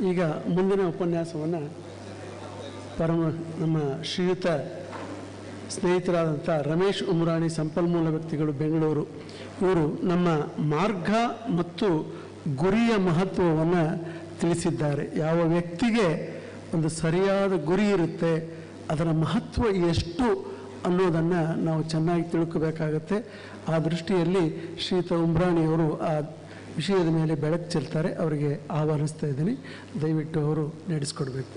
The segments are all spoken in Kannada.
ಈಗ ಮುಂದಿನ ಉಪನ್ಯಾಸವನ್ನು ನಮ್ಮ ಶ್ರೀಯುತ ಸ್ನೇಹಿತರಾದಂಥ ರಮೇಶ್ ಉಮ್ರಾಣಿ, ಸಂಪನ್ಮೂಲ ವ್ಯಕ್ತಿಗಳು, ಬೆಂಗಳೂರು, ಇವರು ನಮ್ಮ ಮಾರ್ಗ ಮತ್ತು ಗುರಿಯ ಮಹತ್ವವನ್ನು ತಿಳಿಸಿದ್ದಾರೆ. ಯಾವ ವ್ಯಕ್ತಿಗೆ ಒಂದು ಸರಿಯಾದ ಗುರಿ ಇರುತ್ತೆ, ಅದರ ಮಹತ್ವ ಎಷ್ಟು ಅನ್ನೋದನ್ನು ನಾವು ಚೆನ್ನಾಗಿ ತಿಳ್ಕೋಬೇಕಾಗತ್ತೆ. ಆ ದೃಷ್ಟಿಯಲ್ಲಿ ಶ್ರೀಯುತ ಉಮ್ರಾಣಿಯವರು ಆ ವಿಷಯದ ಮೇಲೆ ಬೆಳಕು ಚೆಲ್ತಾರೆ. ಅವರಿಗೆ ಆಹ್ವಾನಿಸ್ತಾ ಇದ್ದೀನಿ, ದಯವಿಟ್ಟು ಅವರು ನಡೆಸ್ಕೊಡ್ಬೇಕು.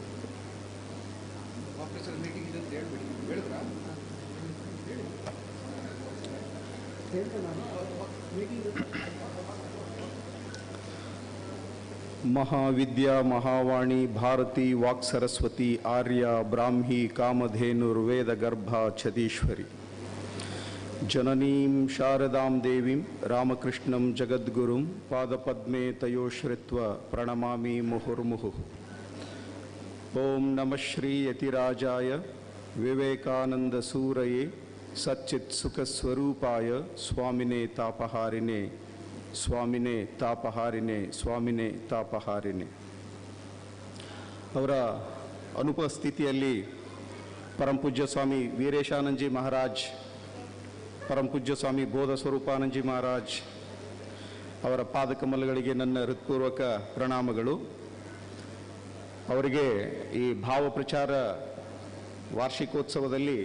ಮಹಾವಿದ್ಯಾ ಮಹಾವಾಣಿ ಭಾರತಿ ವಾಕ್ ಸರಸ್ವತಿ ಆರ್ಯ ಬ್ರಾಹ್ಮಿ ಕಾಮಧೇನುರ್ವೇದ ಗರ್ಭ ಛದೀಶ್ವರಿ ಜನನೀಂ ಶಾರದಾಂ ದೇವೀಂ ರಾಮಕೃಷ್ಣಂ ಜಗದ್ಗುರುಂ ಪಾದಪದ್ಮೇ ತಯೋಶ್ರಿತ್ವ ಪ್ರಣಮಾಮಿ ಮುಹುರ್ಮುಹುಃ. ಓಂ ನಮಃ ಶ್ರೀ ಯತಿರಾಜಾಯ ವಿವೇಕಾನಂದ ಸೂರಯೇ ಸಚ್ಚಿತ್ ಸುಖ ಸ್ವರೂಪಾಯ ಸ್ವಾಮಿನೇ ತಾಪಹಾರಿನೇ ಸ್ವಾಮಿನೇ ತಾಪಹಾರಿನೇ ಸ್ವಾಮಿನೇ ತಾಪಹಾರಿನೇ. ಅವರ ಅನುಪಸ್ಥಿತಿಯಲ್ಲಿ ಪರಮಪೂಜ್ಯ ಸ್ವಾಮಿ ವೀರೇಶಾನಂದಜಿ ಮಹಾರಾಜ್, ಪರಮಪೂಜ್ಯ ಸ್ವಾಮಿ ಬೋಧ ಸ್ವರೂಪಾನಂದಜಿ ಮಹಾರಾಜ್ ಅವರ ಪಾದಕಮಲಗಳಿಗೆ ನನ್ನ ಹೃತ್ಪೂರ್ವಕ ಪ್ರಣಾಮಗಳು. ಅವರಿಗೆ ಈ ಭಾವ ಪ್ರಚಾರ ವಾರ್ಷಿಕೋತ್ಸವದಲ್ಲಿ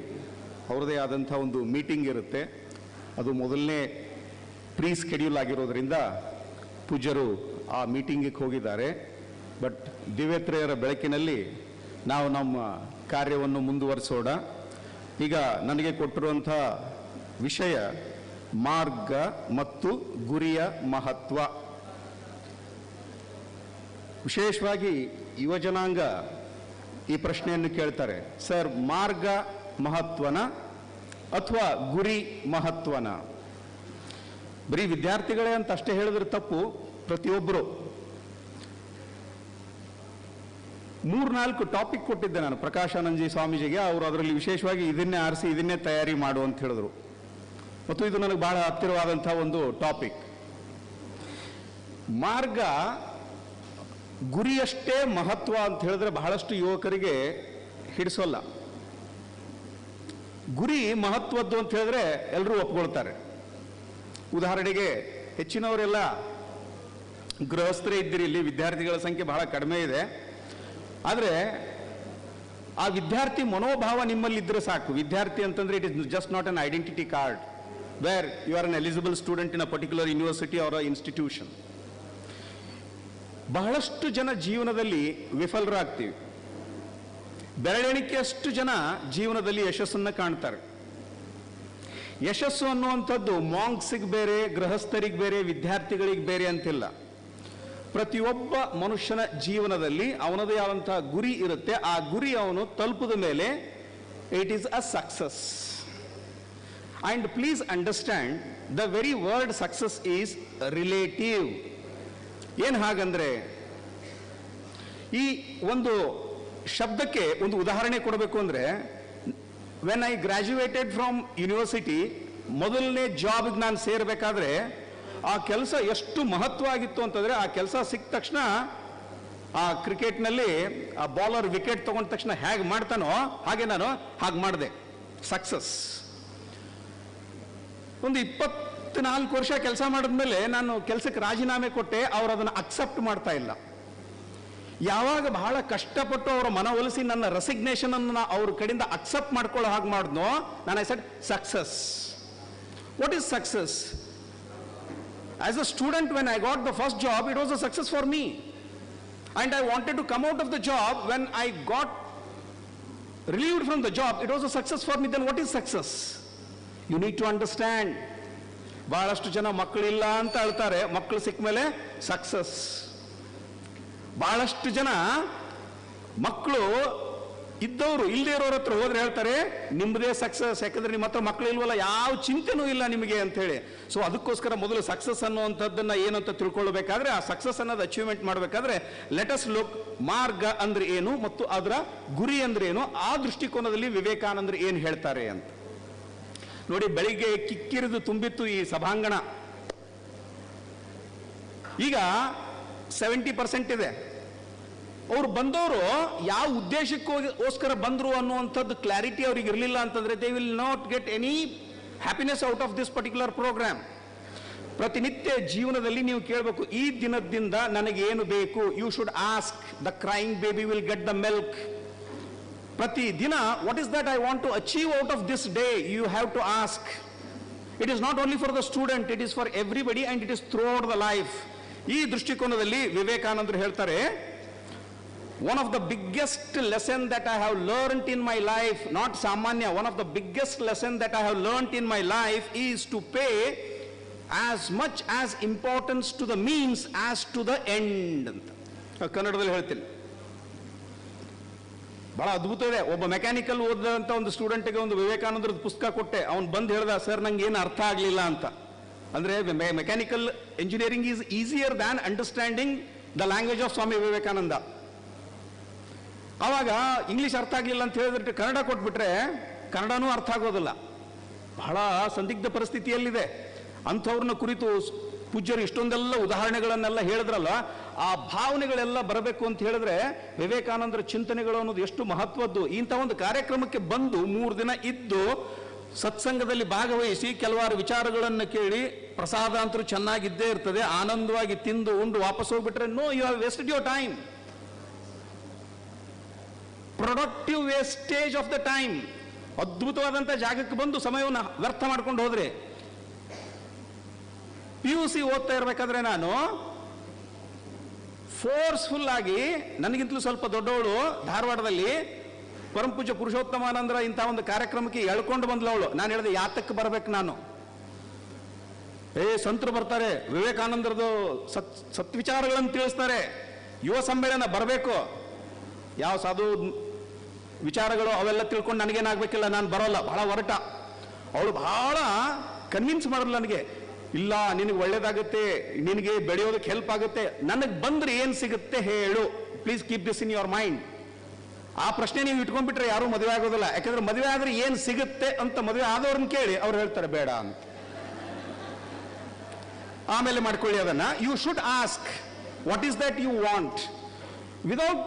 ಅವರದೇ ಆದಂಥ ಒಂದು ಮೀಟಿಂಗ್ ಇರುತ್ತೆ. ಅದು ಮೊದಲನೇ ಪ್ರೀ ಸ್ಕೆಡ್ಯೂಲ್ ಆಗಿರೋದ್ರಿಂದ ಪೂಜ್ಯರು ಆ ಮೀಟಿಂಗಿಗೆ ಹೋಗಿದ್ದಾರೆ. ಬಟ್ ದಿವ್ಯತ್ರೆಯರ ಬೆಳಕಿನಲ್ಲಿ ನಾವು ನಮ್ಮ ಕಾರ್ಯವನ್ನು ಮುಂದುವರಿಸೋಣ. ಈಗ ನನಗೆ ಕೊಟ್ಟಿರುವಂಥ ವಿಷಯ ಮಾರ್ಗ ಮತ್ತು ಗುರಿಯ ಮಹತ್ವ. ವಿಶೇಷವಾಗಿ ಯುವಜನಾಂಗ ಈ ಪ್ರಶ್ನೆಯನ್ನು ಕೇಳ್ತಾರೆ, ಸರ್ ಮಾರ್ಗ ಮಹತ್ವನ ಅಥವಾ ಗುರಿ ಮಹತ್ವನ? ಬರೀ ವಿದ್ಯಾರ್ಥಿಗಳೇ ಅಂತ ಅಷ್ಟೇ ಹೇಳಿದ್ರೆ ತಪ್ಪು. ಪ್ರತಿಯೊಬ್ಬರು 3-4 ಟಾಪಿಕ್ ಕೊಟ್ಟಿದ್ದೆ ನಾನು ಪ್ರಕಾಶಾನಂದಜಿ ಸ್ವಾಮೀಜಿಗೆ. ಅವರು ಅದರಲ್ಲಿ ವಿಶೇಷವಾಗಿ ಇದನ್ನೇ ಆರಿಸಿ ಇದನ್ನೇ ತಯಾರಿ ಮಾಡು ಅಂತ ಹೇಳಿದ್ರು. ಮತ್ತು ಇದು ನನಗೆ ಬಹಳ ಹತ್ತಿರವಾದಂಥ ಒಂದು ಟಾಪಿಕ್. ಮಾರ್ಗ ಗುರಿಯಷ್ಟೇ ಮಹತ್ವ ಅಂತ ಹೇಳಿದ್ರೆ ಬಹಳಷ್ಟು ಯುವಕರಿಗೆ ಹಿಡಿಸೋಲ್ಲ. ಗುರಿ ಮಹತ್ವದ್ದು ಅಂತ ಹೇಳಿದ್ರೆ ಎಲ್ಲರೂ ಒಪ್ಕೊಳ್ತಾರೆ. ಉದಾಹರಣೆಗೆ ಹೆಚ್ಚಿನವರೆಲ್ಲ ಗೃಹಸ್ಥರೇ ಇದ್ದೀರಿ, ಇಲ್ಲಿ ವಿದ್ಯಾರ್ಥಿಗಳ ಸಂಖ್ಯೆ ಬಹಳ ಕಡಿಮೆ ಇದೆ. ಆದರೆ ಆ ವಿದ್ಯಾರ್ಥಿ ಮನೋಭಾವ ನಿಮ್ಮಲ್ಲಿದ್ದರೆ ಸಾಕು. ವಿದ್ಯಾರ್ಥಿ ಅಂತಂದ್ರೆ it is just not an identity card where you are an eligible student in a particular university or a institution. ಬಹಳಷ್ಟು ಜನ ಜೀವನದಲ್ಲಿ ವಿಫಲರಾಗ್ತೀವಿ. ಬೆರಳೆಣಿಕೆಯಷ್ಟು ಜನ ಜೀವನದಲ್ಲಿ ಯಶಸ್ಸನ್ನು ಕಾಣ್ತಾರೆ. ಯಶಸ್ಸು ಅನ್ನುವಂಥದ್ದು ಮಾಂಕ್ಸಿಗೆ ಬೇರೆ, ಗೃಹಸ್ಥರಿಗೆ ಬೇರೆ, ವಿದ್ಯಾರ್ಥಿಗಳಿಗೆ ಬೇರೆ ಅಂತಿಲ್ಲ. ಪ್ರತಿಯೊಬ್ಬ ಮನುಷ್ಯನ ಜೀವನದಲ್ಲಿ ಅವನದೇ ಆದಂತಹ ಗುರಿ ಇರುತ್ತೆ. ಆ ಗುರಿ ಅವನು ತಲುಪಿದ ಮೇಲೆ it is a success. And please understand the very word success is relative. ಏನು ಹಾಗಂದ್ರೆ, ಈ ಒಂದು ಶಬ್ದಕ್ಕೆ ಒಂದು ಉದಾಹರಣೆ ಕೊಡಬೇಕು ಅಂದರೆ, when I graduated from university, ಮೊದಲನೇ ಜಾಬ್ಗೆ ನಾನು ಸೇರಬೇಕಾದ್ರೆ ಆ ಕೆಲಸ ಎಷ್ಟು ಮಹತ್ವ ಆಗಿತ್ತು ಅಂತಂದರೆ, ಆ ಕೆಲಸ ಸಿಕ್ಕ ತಕ್ಷಣ ಆ ಕ್ರಿಕೆಟ್ನಲ್ಲಿ ಆ ಬಾಲರ್ ವಿಕೆಟ್ ತಗೊಂಡ ತಕ್ಷಣ ಹೇಗೆ ಮಾಡ್ತಾನೋ ಹಾಗೆ ನಾನು ಹಾಗೆ ಮಾಡಿದೆ. ಸಕ್ಸಸ್. ಒಂದು 24 ವರ್ಷ ಕೆಲಸ ಮಾಡಿದ್ಮೇಲೆ ನಾನು ಕೆಲಸಕ್ಕೆ ರಾಜೀನಾಮೆ ಕೊಟ್ಟೆ. ಅವರು ಅದನ್ನು ಅಕ್ಸೆಪ್ಟ್ ಮಾಡ್ತಾ ಇಲ್ಲ. ಯಾವಾಗ ಬಹಳ ಕಷ್ಟಪಟ್ಟು ಅವರ ಮನವೊಲಿಸಿ ನನ್ನ ರೆಸಿಗ್ನೇಷನ್ ಅನ್ನು ಅವ್ರ ಕಡೆಯಿಂದ ಅಕ್ಸೆಪ್ಟ್ ಮಾಡ್ಕೊಳ್ಳೋ ಹಾಗೆ ಮಾಡಿದ್ನೋ, ನಾನು I said success. What is success? As a student, when I got the first job, it was a success for me. And I wanted to come out of the job. When I got relieved from the job, it was a success for me. Then what is success? You need to understand. ಬಹಳಷ್ಟು ಜನ ಮಕ್ಕಳಿಲ್ಲ ಅಂತ ಹೇಳ್ತಾರೆ, ಮಕ್ಕಳು ಸಿಕ್ಕ ಮೇಲೆ ಸಕ್ಸಸ್. ಬಹಳಷ್ಟು ಜನ ಮಕ್ಕಳು ಇದ್ದವರು ಇಲ್ಲದೆ ಇರೋರ ಹತ್ರ ಹೋದ್ರೆ ಹೇಳ್ತಾರೆ ನಿಮ್ಮದೇ ಸಕ್ಸಸ್, ಯಾಕಂದ್ರೆ ನಿಮ್ಮ ಹತ್ರ ಮಕ್ಕಳು ಇಲ್ವಲ್ಲ, ಯಾವ ಚಿಂತೆನೂ ಇಲ್ಲ ನಿಮಗೆ ಅಂತ ಹೇಳಿ. ಸೊ ಅದಕ್ಕೋಸ್ಕರ ಮೊದಲು ಸಕ್ಸಸ್ ಅನ್ನುವಂಥದ್ದನ್ನ ಏನಂತ ತಿಳ್ಕೊಳ್ಬೇಕಾದ್ರೆ, ಆ ಸಕ್ಸಸ್ ಅನ್ನೋದು ಅಚೀವ್ಮೆಂಟ್ ಮಾಡಬೇಕಾದ್ರೆ ಲೆಟ್ ಅಸ್ ಲುಕ್ ಮಾರ್ಗ ಅಂದ್ರೆ ಏನು ಮತ್ತು ಅದರ ಗುರಿ ಅಂದ್ರೆ ಏನು, ಆ ದೃಷ್ಟಿಕೋನದಲ್ಲಿ ವಿವೇಕಾನಂದರು ಏನು ಹೇಳ್ತಾರೆ ಅಂತ ನೋಡಿ. ಬೆಳಿಗ್ಗೆ ಕಿಕ್ಕಿರಿದು ತುಂಬಿತ್ತು ಈ ಸಭಾಂಗಣ. ಈಗ 70% ಇದೆ. ಅವ್ರು ಬಂದವರು ಯಾವ ಉದ್ದೇಶಕ್ಕೋಸ್ಕರ ಬಂದರು ಅನ್ನುವಂಥದ್ದು ಕ್ಲಾರಿಟಿ ಅವ್ರಿಗೆ ಇರಲಿಲ್ಲ ಅಂತಂದ್ರೆ they will not get any happiness out of this particular programme. ಪ್ರತಿನಿತ್ಯ ಜೀವನದಲ್ಲಿ ನೀವು ಕೇಳಬೇಕು, ಈ ದಿನದಿಂದ ನನಗೆ ಏನು ಬೇಕು. You should ask. The crying baby will get the milk. ಪ್ರತಿ ದಿನ what is that I want to achieve out of this day, you have to ask. It is not only for the student, it is for everybody and it is throughout the life. ಈ ದೃಷ್ಟಿಕೋನದಲ್ಲಿ ವಿವೇಕಾನಂದರು ಹೇಳ್ತಾರೆ, one of the biggest lesson that I have learned in my life, not samanya, one of the biggest lesson that I have learned in my life is to pay as much as importance to the means as to the end ಅಂತ ಕನ್ನಡದಲ್ಲಿ ಹೇಳ್ತೀನಿ. ಬಹಳ ಅದ್ಭುತ ಇದೆ. ಒಬ್ಬ ಮೆಕ್ಯಾನಿಕಲ್ ಓದಂತ ಒಂದು ಸ್ಟೂಡೆಂಟ್ಗೆ ಒಂದು ವಿವೇಕಾನಂದರದ ಪುಸ್ತಕ ಕೊಟ್ಟೆ. ಅವನು ಬಂದು ಹೇಳ್ದ, ಸರ್ ನಂಗೆ ಏನು ಅರ್ಥ ಆಗಲಿಲ್ಲ ಅಂತ. ಅಂದ್ರೆ mechanical engineering is easier than understanding the language of Swami Vivekananda. ಆವಾಗ ಇಂಗ್ಲಿಷ್ ಅರ್ಥ ಆಗಲಿಲ್ಲ ಅಂತ ಹೇಳಿದ್ರೆ ಕನ್ನಡ ಕೊಟ್ಬಿಟ್ರೆ ಕನ್ನಡನೂ ಅರ್ಥ ಆಗೋದಿಲ್ಲ. ಬಹಳ ಸಂದಿಗ್ಧ ಪರಿಸ್ಥಿತಿಯಲ್ಲಿದೆ. ಅಂಥವ್ರನ್ನ ಕುರಿತು ಪೂಜ್ಯರು ಇಷ್ಟೊಂದೆಲ್ಲ ಉದಾಹರಣೆಗಳನ್ನೆಲ್ಲ ಹೇಳಿದ್ರಲ್ಲ, ಆ ಭಾವನೆಗಳೆಲ್ಲ ಬರಬೇಕು ಅಂತ ಹೇಳಿದ್ರೆ ವಿವೇಕಾನಂದರ ಚಿಂತನೆಗಳು ಅನ್ನೋದು ಎಷ್ಟು ಮಹತ್ವದ್ದು. ಇಂಥ ಒಂದು ಕಾರ್ಯಕ್ರಮಕ್ಕೆ ಬಂದು 3 ದಿನ ಇದ್ದು ಸತ್ಸಂಗದಲ್ಲಿ ಭಾಗವಹಿಸಿ ಕೆಲವಾರು ವಿಚಾರಗಳನ್ನು ಕೇಳಿ, ಪ್ರಸಾದ ಅಂತೂ ಚೆನ್ನಾಗಿದ್ದೇ ಇರ್ತದೆ, ಆನಂದವಾಗಿ ತಿಂದು ಉಂಡು ವಾಪಸ್ ಹೋಗ್ಬಿಟ್ರೆ no, you have wasted your time. Productive wastage of the time. ಅದ್ಭುತವಾದಂಥ ಜಾಗಕ್ಕೆ ಬಂದು ಸಮಯವನ್ನು ವ್ಯರ್ಥ ಮಾಡ್ಕೊಂಡು ಹೋದ್ರೆ. PUC ಓದ್ತಾ ಇರಬೇಕಾದ್ರೆ ನಾನು ಫೋರ್ಸ್ಫುಲ್ ಆಗಿ, ನನಗಿಂತಲೂ ಸ್ವಲ್ಪ ದೊಡ್ಡವಳು, ಧಾರವಾಡದಲ್ಲಿ ಪರಮಪೂಜ್ಯ ಪುರುಷೋತ್ತಮಾನಂದರ ಇಂಥ ಒಂದು ಕಾರ್ಯಕ್ರಮಕ್ಕೆ ಎಳ್ಕೊಂಡು ಬಂದ್ಲವಳು. ನಾನು ಹೇಳಿದೆ, ಯಾತಕ್ಕೆ ಬರ್ಬೇಕು ನಾನು? ಸಂತರು ಬರ್ತಾರೆ, ವಿವೇಕಾನಂದರದು ಸತ್ವಿಚಾರಗಳನ್ನು ತಿಳಿಸ್ತಾರೆ, ಯುವ ಸಮ್ಮೇಳನ ಬರಬೇಕು, ಯಾವ ಸಾಧು ವಿಚಾರಗಳು ಅವೆಲ್ಲ ತಿಳ್ಕೊಂಡು ನನಗೇನಾಗಬೇಕಿಲ್ಲ, ನಾನು ಬರೋಲ್ಲ. ಬಹಳ ಹೊರಟ ಅವಳು, ಬಹಳ ಕನ್ವಿನ್ಸ್ ಮಾಡಲ್ಲ ನನಗೆ. ಇಲ್ಲ, ನಿನಗೆ ಒಳ್ಳೇದಾಗುತ್ತೆ, ನಿನಗೆ ಬೆಳೆಯೋದಕ್ಕೆ ಹೆಲ್ಪ್ ಆಗುತ್ತೆ, ನನಗೆ ಬಂದ್ರೆ ಏನು ಸಿಗುತ್ತೆ ಹೇಳು, please keep this in your mind. ಆ ಪ್ರಶ್ನೆ ನೀವು ಇಟ್ಕೊಂಡ್ಬಿಟ್ರೆ ಯಾರೂ ಮದುವೆ ಆಗೋದಿಲ್ಲ. ಯಾಕಂದ್ರೆ ಮದುವೆ ಆದ್ರೆ ಏನು ಸಿಗುತ್ತೆ ಅಂತ ಮದುವೆ ಆದವ್ರನ್ನ ಕೇಳಿ ಅವ್ರು ಹೇಳ್ತಾರೆ ಬೇಡ ಅಂತ. ಆಮೇಲೆ ಮಾಡ್ಕೊಳ್ಳಿ ಅದನ್ನ. You should ask what is that you want. Without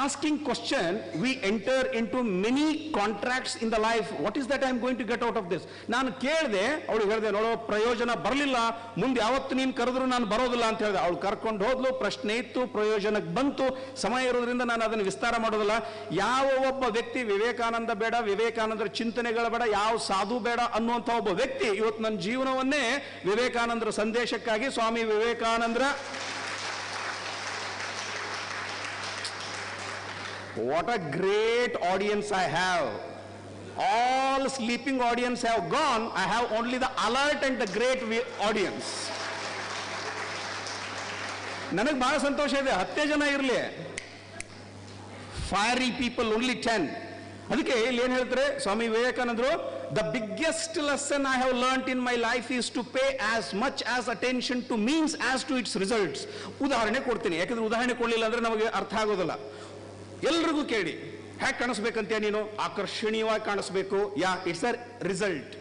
asking question, we enter into many contracts in the life. What is that I am going to get out of this? ನಾನು ಕೇಳಿದೆ, ಅವಳು ಹೇಳಿದೆ, ನೋಡೋ ಪ್ರಯೋಜನ ಬರಲಿಲ್ಲ, ಮುಂದೆ ಯಾವತ್ತು ನೀನು ಕರೆದ್ರು ನಾನು ಬರೋದಿಲ್ಲ ಅಂತ ಹೇಳಿದೆ. ಅವಳು ಕರ್ಕೊಂಡು ಹೋದ್ಲು, ಪ್ರಶ್ನೆ ಇತ್ತು, ಪ್ರಯೋಜನಕ್ಕೆ ಬಂತು. ಸಮಯ ಇರೋದ್ರಿಂದ ನಾನು ಅದನ್ನು ವಿಸ್ತಾರ ಮಾಡೋದಿಲ್ಲ. ಯಾವ ಒಬ್ಬ ವ್ಯಕ್ತಿ ವಿವೇಕಾನಂದ ಬೇಡ, ವಿವೇಕಾನಂದರ ಚಿಂತನೆಗಳ ಬೇಡ, ಯಾವ ಸಾಧು ಬೇಡ ಅನ್ನುವಂಥ ಒಬ್ಬ ವ್ಯಕ್ತಿ ಇವತ್ತು ನನ್ನ ಜೀವನವನ್ನೇ ವಿವೇಕಾನಂದರ ಸಂದೇಶಕ್ಕಾಗಿ, ಸ್ವಾಮಿ ವಿವೇಕಾನಂದರ what a great audience I have. All sleeping audience have gone. I have only the alert and the great audience. ನನಗೆ ಬಹಳ ಸಂತೋಷ ಇದೆ. 10 ಜನ ಇರಲಿ, fiery people only 10. ಅದಕ್ಕೆ ಇಲ್ಲಿ ಏನು ಹೇಳ್ತಾರೆ ಸ್ವಾಮಿ ವಿವೇಕಾನಂದರು, the biggest lesson I have learnt in my life is to pay as much as attention to means as to its results. ಉದಾಹರಣೆ ಕೊಡ್ತೀನಿ, ಯಾಕಂದ್ರೆ ಉದಾಹರಣೆ ಕೊಡಲಿಲ್ಲ ಅಂದ್ರೆ ನಮಗೆ ಅರ್ಥ ಆಗೋದಿಲ್ಲ. ಎಲ್ರಿಗೂ ಕೇಳಿ, ಹೇಗೆ ಕಾಣಿಸ್ಬೇಕಂತ ನೀನು? ಆಕರ್ಷಣೀಯವಾಗಿ ಕಾಣಿಸ್ಬೇಕು. It's a result.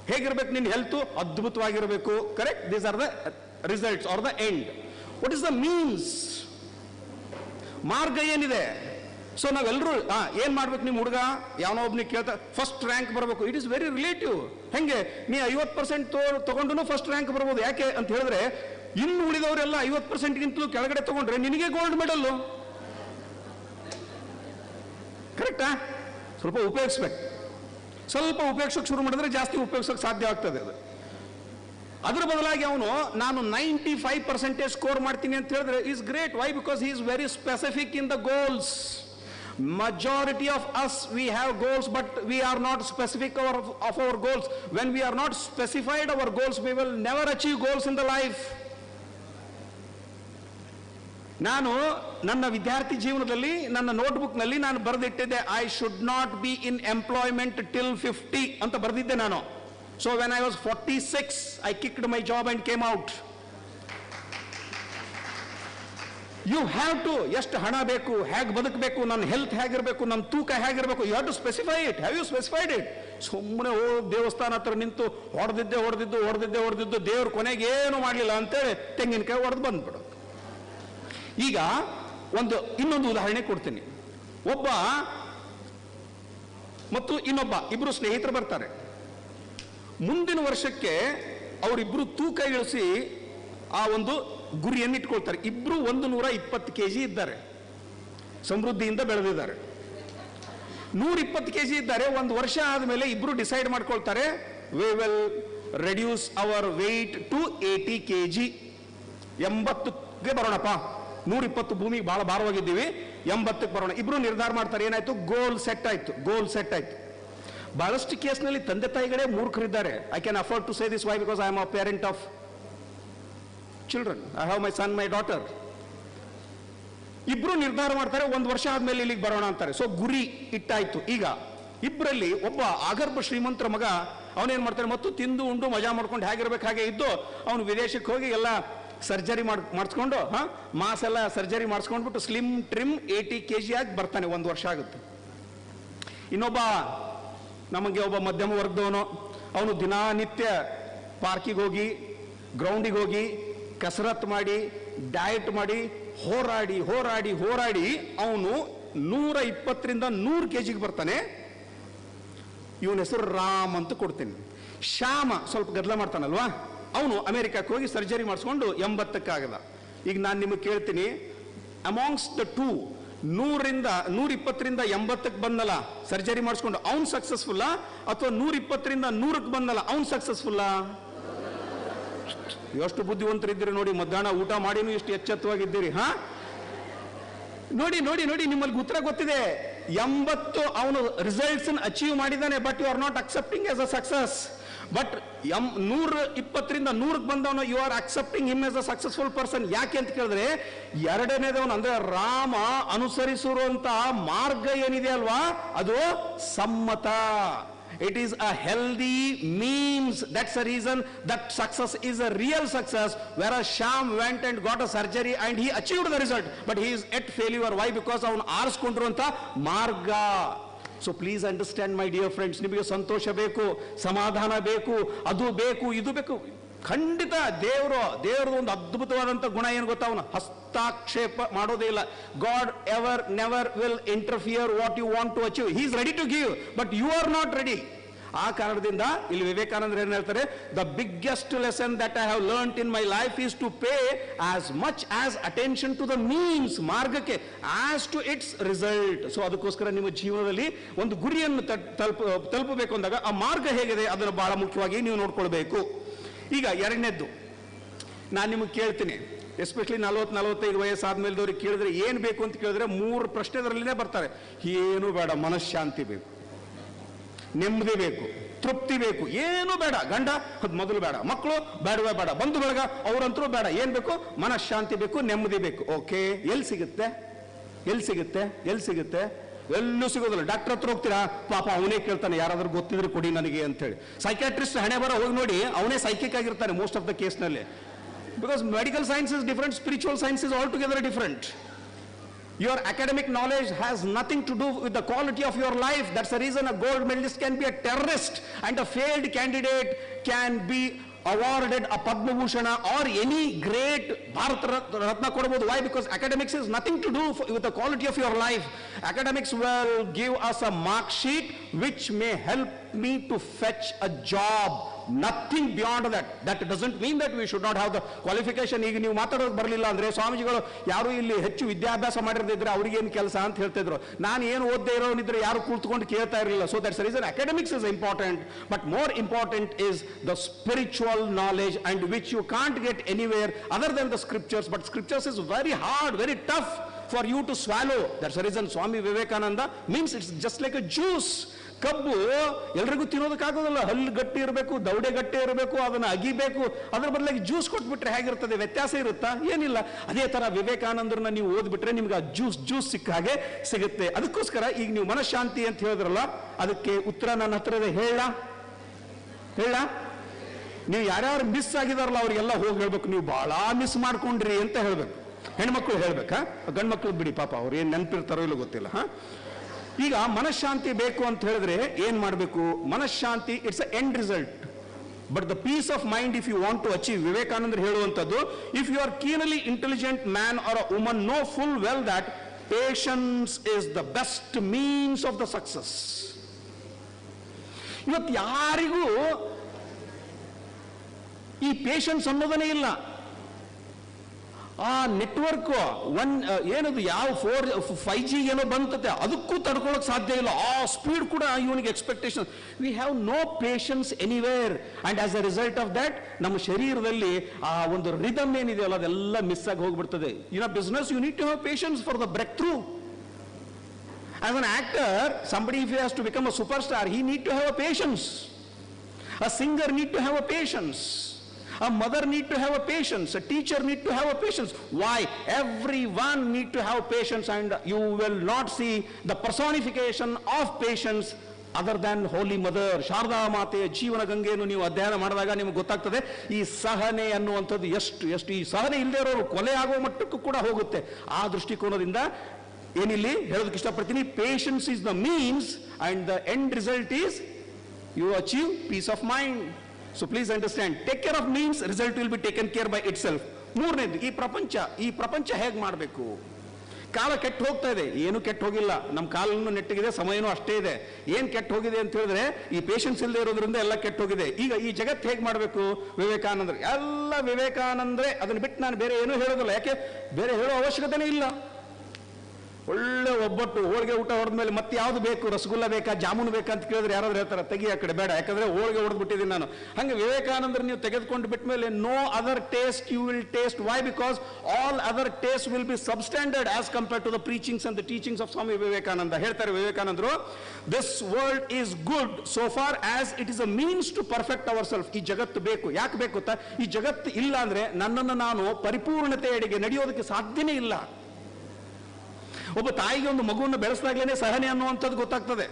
ಹೇಗಿರ್ಬೇಕು ನಿನ್ನ ಹೆಲ್ತ್? ಅದ್ಭುತವಾಗಿರಬೇಕು. Correct. These are the results are the end. What is the means? ಮಾರ್ಗ ಏನಿದೆ? ಸೊ ನಾವೆಲ್ಲರೂ ಏನ್ ಮಾಡ್ಬೇಕು? ನಿಮ್ಮ ಹುಡುಗ ಯಾವನೋ ಒಬ್ನಿಗೆ ಕೇಳ್ತಾ ಫಸ್ಟ್ ರ್ಯಾಂಕ್ ಬರಬೇಕು. It is very relative. ಹೆಂಗೆ ನೀ 50% ತಗೊಂಡು ಫಸ್ಟ್ ರ್ಯಾಂಕ್ ಬರ್ಬೋದು. ಯಾಕೆ ಅಂತ ಹೇಳಿದ್ರೆ, ಇನ್ನು ಉಳಿದವರೆಲ್ಲ 50%ಗಿಂತಲೂ ಕೆಳಗಡೆ ತಗೊಂಡ್ರೆ ನಿನಗೆ ಗೋಲ್ಡ್ ಮೆಡಲ್. ಕರೆಕ್ಟಾ? ಸ್ವಲ್ಪ ಉಪಯೋಗಿಸ್ಬೇಕು. ಸ್ವಲ್ಪ ಉಪಯೋಗಿಸೋಕೆ ಶುರು ಮಾಡಿದ್ರೆ ಜಾಸ್ತಿ ಉಪಯೋಗಿಸೋಕೆ ಸಾಧ್ಯ ಆಗ್ತದೆ. ಅದು ಅದರ ಬದಲಾಗಿ ಅವನು ನಾನು 95% ಸ್ಕೋರ್ ಮಾಡ್ತೀನಿ ಅಂತ ಹೇಳಿದ್ರೆ is great. Why? Because he is very specific in the goals. Majority of us, we have goals, but we are not specific of our goals. When we are not specified our goals, we will never achieve goals in the life. ನಾನು ನನ್ನ ವಿದ್ಯಾರ್ಥಿ ಜೀವನದಲ್ಲಿ ನನ್ನ ನೋಟ್ಬುಕ್ನಲ್ಲಿ ನಾನು ಬರೆದಿಟ್ಟಿದ್ದೆ, I should not be in employment till 50 ಅಂತ ಬರೆದಿದ್ದೆ ನಾನು. So when I was 46, I kicked my job and came out. You have to, ಎಷ್ಟು ಹಣ ಬೇಕು, ಹೇಗೆ ಬದುಕಬೇಕು, ನನ್ನ ಹೆಲ್ತ್ ಹೇಗಿರಬೇಕು, ನನ್ನ ತೂಕ ಹೇಗಿರಬೇಕು, you have to specify it. Have you specified it? ಸುಮ್ಮನೆ ದೇವಸ್ಥಾನ ಹತ್ರ ನಿಂತು ಹೊಡೆದಿದ್ದು ದೇವ್ರ ಕೊನೆಗೆ ಏನು ಮಾಡಲಿಲ್ಲ ಅಂತೇಳಿ ತೆಂಗಿನಕಾಯಿ ಹೊಡೆದು ಬಂದ್ಬಿಡು. ಈಗ ಇನ್ನೊಂದು ಉದಾಹರಣೆ ಕೊಡ್ತೀನಿ. ಒಬ್ಬ ಮತ್ತು ಇನ್ನೊಬ್ಬ ಇಬ್ರು ಸ್ನೇಹಿತರು ಬರ್ತಾರೆ. ಮುಂದಿನ ವರ್ಷಕ್ಕೆ ಅವರಿಬ್ರು ತೂಕ ಇಳಿಸಿ ಆ ಒಂದು ಗುರಿಯನ್ನು ಇಟ್ಕೊಳ್ತಾರೆ. ಇಬ್ರು 120 kg ಇದ್ದಾರೆ, ಸಮೃದ್ಧಿಯಿಂದ ಬೆಳೆದಿದ್ದಾರೆ. 120 kg ಇದ್ದಾರೆ. ಒಂದು ವರ್ಷ ಆದಮೇಲೆ ಇಬ್ರು ಡಿಸೈಡ್ ಮಾಡ್ಕೊಳ್ತಾರೆ, we will reduce our weight to 80 kg. 80ಕ್ಕೆ ಬರೋಣಪ್ಪ, 120 ಭೂಮಿಗೆ ಬಹಳ ಭಾರವಾಗಿದ್ದೀವಿ, 80ಕ್ಕೆ ಬರೋಣ. ಇಬ್ರು ನಿರ್ಧಾರ ಮಾಡ್ತಾರೆ. ಏನಾಯ್ತು? ಗೋಲ್ ಸೆಟ್ ಆಯ್ತು. ಬಹಳಷ್ಟು ಕೇಸ್ನಲ್ಲಿ ತಂದೆ ತಾಯಿಗಳೇ ಮೂರ್ಖರಿದ್ದಾರೆ. I can afford to say this. Why? Because I am a parent of children. I have my son, my daughter. ಇಬ್ರು ನಿರ್ಧಾರ ಮಾಡ್ತಾರೆ, ಒಂದು ವರ್ಷ ಆದ್ಮೇಲೆ ಇಲ್ಲಿಗೆ ಬರೋಣ ಅಂತಾರೆ. ಸೊ ಗುರಿ ಇಟ್ಟಾಯ್ತು. ಈಗ ಇಬ್ಬರಲ್ಲಿ ಒಬ್ಬ ಆಗರ್ಭ ಶ್ರೀಮಂತರ ಮಗ ಅವನೇನ್ ಮಾಡ್ತಾನೆ, ಮತ್ತು ತಿಂದು ಉಂಡು ಮಜಾ ಮಾಡ್ಕೊಂಡು ಹೇಗಿರ್ಬೇಕು ಹಾಗೆ ಇದ್ದು ಅವನು ವಿದೇಶಕ್ಕೆ ಹೋಗಿ ಎಲ್ಲ ಸರ್ಜರಿ ಮಾಡಿಸ್ಕೊಂಡು ಮಾಸ್ ಎಲ್ಲ ಸರ್ಜರಿ ಮಾಡಿಸ್ಕೊಂಡ್ಬಿಟ್ಟು ಸ್ಲಿಮ್ ಟ್ರಿಮ್ 80 kg ಆಗಿ ಬರ್ತಾನೆ. ಒಂದು ವರ್ಷ ಆಗುತ್ತೆ. ಇನ್ನೊಬ್ಬ ನಮಗೆ ಒಬ್ಬ ಮಧ್ಯಮ ವರ್ಗದವನು, ಅವನು ದಿನನಿತ್ಯ ಪಾರ್ಕಿಗೆ ಹೋಗಿ, ಗ್ರೌಂಡಿಗೆ ಹೋಗಿ, ಕಸರತ್ ಮಾಡಿ, ಡಯಟ್ ಮಾಡಿ, ಹೋರಾಡಿ ಅವನು 120ರಿಂದ 100 kg ಬರ್ತಾನೆ. ಇವನ ಹೆಸರು ರಾಮ್ ಅಂತ ಕೊಡ್ತೀನಿ. ಶ್ಯಾಮ ಸ್ವಲ್ಪ ಗದ್ದಲ ಮಾಡ್ತಾನಲ್ವಾ, ಅವನು ಅಮೆರಿಕಕ್ಕೆ ಹೋಗಿ ಸರ್ಜರಿ ಮಾಡಿಸ್ಕೊಂಡು 80ಕ್ಕಾಗದ. ಈಗ ನಾನು ನಿಮಗೆ ಕೇಳ್ತೀನಿ, ಅಮಾಂಗ್ಸ್ ದ ಟೂ 120ರಿಂದ 80ಕ್ಕೆ ಬಂದಲ್ಲ ಸರ್ಜರಿ ಮಾಡಿಸ್ಕೊಂಡು, ಅವನು ಸಕ್ಸಸ್ಫುಲ್ಲಾ ಅಥವಾ 120ರಿಂದ 100ಕ್ಕೆ ಬಂದಲ್ಲ ಅವನು ಸಕ್ಸಸ್ಫುಲ್ಲಾ? ಎಷ್ಟು ಬುದ್ಧಿವಂತರಿದ್ದೀರಿ ನೋಡಿ, ಮಧ್ಯಾಹ್ನ ಊಟ ಮಾಡಿನೂ ಇಷ್ಟು ಎಚ್ಚೆತ್ತವಾಗಿದ್ದೀರಿ. ನೋಡಿ ನಿಮ್ಮಲ್ಲಿ ಉತ್ತರ ಗೊತ್ತಿದೆ. 80 ಅವನು ರಿಸಲ್ಟ್ಸ್ ಅಚೀವ್ ಮಾಡಿದ್ದಾನೆ, but you are not accepting as a success. But 120ರಿಂದ 100ಕ್ಕೆ ಬಂದವನು you are accepting him as a successful person. ಯಾಕೆ ಅಂತ ಕೇಳಿದ್ರೆ, ಎರಡನೇದವನು ಅಂದ್ರೆ ರಾಮ ಅನುಸರಿಸಿರುವಂತಹ ಮಾರ್ಗ ಏನಿದೆ ಅಲ್ವಾ, ಅದು ಸಮ್ಮತ. It is a healthy means. That's the reason that success is a real success. Whereas Sham went and got a surgery and he achieved the result, but he is at failure. Why? Because ಅವನು ಆರಿಸ್ಕೊಂಡಿರುವಂತ ಮಾರ್ಗ. So please understand my dear friends. ನಿಮಗೆ ಸಂತೋಷ ಬೇಕು, ಸಮಾಧಾನ ಬೇಕು, ಅದು ಬೇಕು, ಇದು ಬೇಕು. ಖಂಡಿತ ದೇವರು ಒಂದು ಅದ್ಭುತವಾದಂಥ ಗುಣ ಏನು ಗೊತ್ತಾ, ಅವನು ಹಸ್ತಕ್ಷೇಪ ಮಾಡೋದೇ ಇಲ್ಲ. God ever never will interfere what you want to achieve. He is ready to give, but you are not ready. ಆ ಕಾರಣದಿಂದ ಇಲ್ಲಿ ವಿವೇಕಾನಂದರು ಏನ್ ಹೇಳ್ತಾರೆ, the biggest lesson that I have learned in my life is to pay as much as attention to the means, ಮಾರ್ಗಕ್ಕೆ, as to its result. So ಅದಕ್ಕೋಸ್ಕರ ನಿಮ್ಮ ಜೀವನದಲ್ಲಿ ಒಂದು ಗುರಿಯನ್ನು ತಲುಪಬೇಕು ಅಂದಾಗ ಆ ಮಾರ್ಗ ಹೇಗಿದೆ ಅದನ್ನು ಬಹಳ ಮುಖ್ಯವಾಗಿ ನೀವು ನೋಡ್ಕೊಳ್ಬೇಕು. ಈಗ ಎರಡನೇದ್ದು ನಾನು ನಿಮಗೆ ಕೇಳ್ತೀನಿ, ಎಸ್ಪೆಷಲಿ 40-45 ವಯಸ್ಸಾದ್ಮೇಲೆದವ್ರಿಗೆ ಕೇಳಿದ್ರೆ ಏನು ಬೇಕು ಅಂತ ಕೇಳಿದ್ರೆ 3 ಪ್ರಶ್ನೆ ಅದರಲ್ಲಿನೇ ಬರ್ತಾರೆ. ಏನು ಬೇಡ, ಮನಃಶಾಂತಿ ಬೇಕು, ನೆಮ್ಮದಿ ಬೇಕು, ತೃಪ್ತಿ ಬೇಕು. ಏನು ಬೇಡ, ಗಂಡ ಮೊದಲು ಬೇಡ, ಮಕ್ಕಳು ಬೇಡವೇ ಬೇಡ, ಬಂಧು ಬಳಗ ಅವರಂತರೂ ಬೇಡ. ಏನ್ ಬೇಕು? ಮನಃಶಾಂತಿ ಬೇಕು, ನೆಮ್ಮದಿ ಬೇಕು. ಓಕೆ, ಎಲ್ಲಿ ಸಿಗುತ್ತೆ? ಎಲ್ಲೂ ಸಿಗೋದಿಲ್ಲ. ಡಾಕ್ಟರ್ ಹತ್ರ ಹೋಗ್ತೀರಾ, ಪಾಪ ಅವನೇ ಕೇಳ್ತಾನೆ, ಯಾರಾದ್ರೂ ಗೊತ್ತಿದ್ರೆ ಕೊಡಿ ನನಗೆ ಅಂತ ಹೇಳಿ. ಸೈಕ್ಯಾಟ್ರಿಸ್ಟ್ ಹಣೆ ಬರ ಹೋಗಿ ನೋಡಿ, ಅವನೇ ಸೈಕಿಕ್ ಆಗಿರ್ತಾನೆ ಮೋಸ್ಟ್ ಆಫ್ ದ ಕೇಸ್ನಲ್ಲಿ. Because medical science is different, spiritual science is all together different. Your academic knowledge has nothing to do with the quality of your life. That's the reason a gold medalist can be a terrorist and a failed candidate can be awarded a Padma Bhushan or any great Bharat Ratna ಕೊಡಬಹುದು. Why? Because academics has nothing to do with the quality of your life. Academics will give us a mark sheet which may help me to fetch a job. Nothing beyond that. That doesn't mean that we should not have the qualification. ಈಗ ನೀವು ಮಾತಾಡೋದು ಬರಲಿಲ್ಲ ಅಂದ್ರೆ ಸ್ವಾಮೀಜಿಗಳು ಯಾರು ಇಲ್ಲಿ ಹೆಚ್ಚು ವಿದ್ಯಾಭ್ಯಾಸ ಮಾಡಿರದಿದ್ರೆ ಅವ್ರಿಗೇನು ಕೆಲಸ ಅಂತ ಹೇಳ್ತಿದ್ರು. ನಾನು ಏನು ಓದದೇ ಇರೋನಿದ್ರೆ ಯಾರು ಕೂತ್ಕೊಂಡು ಕೇಳ್ತಾ ಇರಲಿಲ್ಲ. So that's the reason academics is important, but more important is the spiritual knowledge, and which you can't get anywhere other than the scriptures. But scriptures is very hard, very tough for you to swallow. That's the reason Swami Vivekananda means it's just like a juice. ಕಬ್ಬು ಎಲ್ರಿಗೂ ತಿನ್ನೋದಕ್ಕಾಗೋದಿಲ್ಲ. ಹಲ್ಲು ಗಟ್ಟಿ ಇರಬೇಕು, ದೌಡೆ ಗಟ್ಟಿ ಇರಬೇಕು, ಅದನ್ನು ಅಗಿಬೇಕು. ಅದ್ರ ಬದಲಾಗಿ ಜ್ಯೂಸ್ ಕೊಟ್ಬಿಟ್ರೆ ಹೇಗಿರ್ತದೆ? ವ್ಯತ್ಯಾಸ ಇರುತ್ತಾ? ಏನಿಲ್ಲ. ಅದೇ ತರ ವಿವೇಕಾನಂದರನ್ನ ನೀವು ಓದ್ಬಿಟ್ರೆ ನಿಮ್ಗೆ ಆ ಜ್ಯೂಸ್ ಸಿಕ್ಕ ಹಾಗೆ ಸಿಗುತ್ತೆ. ಅದಕ್ಕೋಸ್ಕರ ಈಗ ನೀವು ಮನಃಶಾಂತಿ ಅಂತ ಹೇಳಿದ್ರಲ್ಲ, ಅದಕ್ಕೆ ಉತ್ತರ ನನ್ನ ಹತ್ರ ಇದೆ. ಹೇಳ ನೀವು ಯಾರ್ಯಾರು ಮಿಸ್ ಆಗಿದಾರಲ್ಲ ಅವ್ರಿಗೆಲ್ಲ ಹೋಗಿ ಹೇಳ್ಬೇಕು, ನೀವು ಬಹಳ ಮಿಸ್ ಮಾಡ್ಕೊಂಡ್ರಿ ಅಂತ ಹೇಳ್ಬೇಕು. ಹೆಣ್ಮಕ್ಳು ಹೇಳ್ಬೇಕಾ? ಗಂಡು ಮಕ್ಳು ಬಿಡಿ, ಪಾಪ ಅವ್ರು ಏನ್ ನೆನಪಿರ್ತಾರೋ ಇಲ್ಲ ಗೊತ್ತಿಲ್ಲ. ಈಗ ಮನಃಶಾಂತಿ ಬೇಕು ಅಂತ ಹೇಳಿದ್ರೆ ಏನ್ ಮಾಡಬೇಕು? ಮನಃಶಾಂತಿ it's a end result. But the peace of mind if you want to achieve, ವಿವೇಕಾನಂದರು ಹೇಳುವಂಥದ್ದು, if you are keenly intelligent man or a woman, know full well that patience is the best means of the success. ಇವತ್ತು ಯಾರಿಗೂ ಈ ಪೇಷನ್ಸ್ ಅನ್ನೋದನ್ನೇ ಇಲ್ಲ. ಆ ನೆಟ್ವರ್ಕ್ ಏನದು ಯಾವ 5G ಏನೋ ಬಂತತೆ, ಅದಕ್ಕೂ ತಡ್ಕೊಳ್ಳೋಕೆ ಸಾಧ್ಯ ಇಲ್ಲ. ಆ ಸ್ಪೀಡ್ ಕೂಡ ಇವನಿಗೆ expectation. We have no patience anywhere, and as a result of that ನಮ್ಮ ಶರೀರದಲ್ಲಿ ಆ ಒಂದು ರಿದಮ್ ಏನಿದೆಯಲ್ಲ ಅದೆಲ್ಲ ಮಿಸ್ ಆಗಿ ಹೋಗ್ಬಿಡ್ತದೆ. In a business you need to have patience for the breakthrough. As an actor, somebody if he has to become a superstar, he need to have a patience. A singer need to have a patience. A mother need to have a patience. A teacher need to have a patience. Why? Everyone need to have patience, and you will not see the personification of patience other than Holy Mother. Sharada ಮಾತೆಯ ಜೀವನ ಗಂಗೆಯನ್ನು ನೀವು ಅಧ್ಯಯನ ಮಾಡಿದಾಗ ನಿಮಗೆ ಗೊತ್ತಾಗ್ತದೆ ಈ ಸಹನೆ ಅನ್ನುವಂಥದ್ದು ಎಷ್ಟು ಈ ಸಹನೆ ಇಲ್ಲದೆ ಇರೋರು ಕೊಲೆ ಆಗೋ ಮಟ್ಟಕ್ಕೂ ಕೂಡ ಹೋಗುತ್ತೆ. ಆ ದೃಷ್ಟಿಕೋನದಿಂದ ಏನಿಲ್ಲಿ ಹೇಳೋದಕ್ಕೆ ಇಷ್ಟಪಡ್ತೀನಿ, patience is the means and the end result is you achieve peace of mind. So please understand, take care of means result will be taken care by itself. ಮೂರನೇದು, ಈ ಪ್ರಪಂಚ ಹೇಗೆ ಮಾಡಬೇಕು? ಕಾಲ ಕೆಟ್ಟು ಹೋಗ್ತಾ ಇದೆ. ಏನು ಕೆಟ್ಟು ಹೋಗಿಲ್ಲ, ನಮ್ಮ ಕಾಲನ್ನು ನೆಟ್ಟಿಗಿದೆ, ಸಮಯನೂ ಅಷ್ಟೇ ಇದೆ. ಏನು ಕೆಟ್ಟು ಹೋಗಿದೆ ಅಂತ ಹೇಳಿದ್ರೆ ಈ ಪೇಷನ್ಸ್ ಇಲ್ಲದೆ ಇರೋದ್ರಿಂದ ಎಲ್ಲ ಕೆಟ್ಟು ಹೋಗಿದೆ. ಈಗ ಈ ಜಗತ್ತು ಹೇಗೆ ಮಾಡಬೇಕು? ವಿವೇಕಾನಂದರು ಎಲ್ಲ ವಿವೇಕಾನಂದ್ರೆ, ಅದನ್ನು ಬಿಟ್ಟು ನಾನು ಬೇರೆ ಏನೂ ಹೇಳೋದಿಲ್ಲ. ಯಾಕೆ ಬೇರೆ ಹೇಳೋ ಅವಶ್ಯಕತೆನೇ ಇಲ್ಲ. ಒಳ್ಳೆ ಒಬ್ಬಟ್ಟು ಹೋಳಿಗೆ ಊಟ ಹೊಡೆದ್ಮೇಲೆ ಮತ್ತೆ ಯಾವುದು ಬೇಕು, ರಸಗುಲ್ಲ ಬೇಕಾ, ಜಾಮೂನು ಬೇಕಾ ಅಂತ ಕೇಳಿದ್ರೆ ಯಾರಾದ್ರೂ ಹೇಳ್ತಾರೆ ತೆಗಿ ಆ ಕಡೆ, ಬೇಡ, ಯಾಕಂದ್ರೆ ಹೋಳಿಗೆ ಹೊಡೆದ್ಬಿಟ್ಟಿದ್ದೀನಿ ನಾನು. ಹಂಗೆ ವಿವೇಕಾನಂದರು ನೀವು ತೆಗೆದುಕೊಂಡು ಬಿಟ್ಟ ಮೇಲೆ no other taste you will taste. Why? Because all other taste will be substandard as compared to the preachings and the teachings of Swami Vivekananda. ಹೇಳ್ತಾರೆ ವಿವೇಕಾನಂದರು, this world is good so far as it is a means to perfect our self. ಈ ಜಗತ್ತು ಬೇಕು. ಯಾಕೆ ಬೇಕು ಗೊತ್ತಾ? ಈ ಜಗತ್ತು ಇಲ್ಲ ಅಂದ್ರೆ ನನ್ನನ್ನು ನಾನು ಪರಿಪೂರ್ಣತೆಯಡೆಗೆ ನಡೆಯೋದಕ್ಕೆ ಸಾಧ್ಯನೇ ಇಲ್ಲ. ಒಬ್ಬ ತಾಯಿಗೆ ಒಂದು ಮಗುವನ್ನು ಬೆಳೆಸಿದಾಗಲೇ ಸಹನೆ ಅನ್ನುವಂಥದ್ದು ಗೊತ್ತಾಗ್ತದೆ.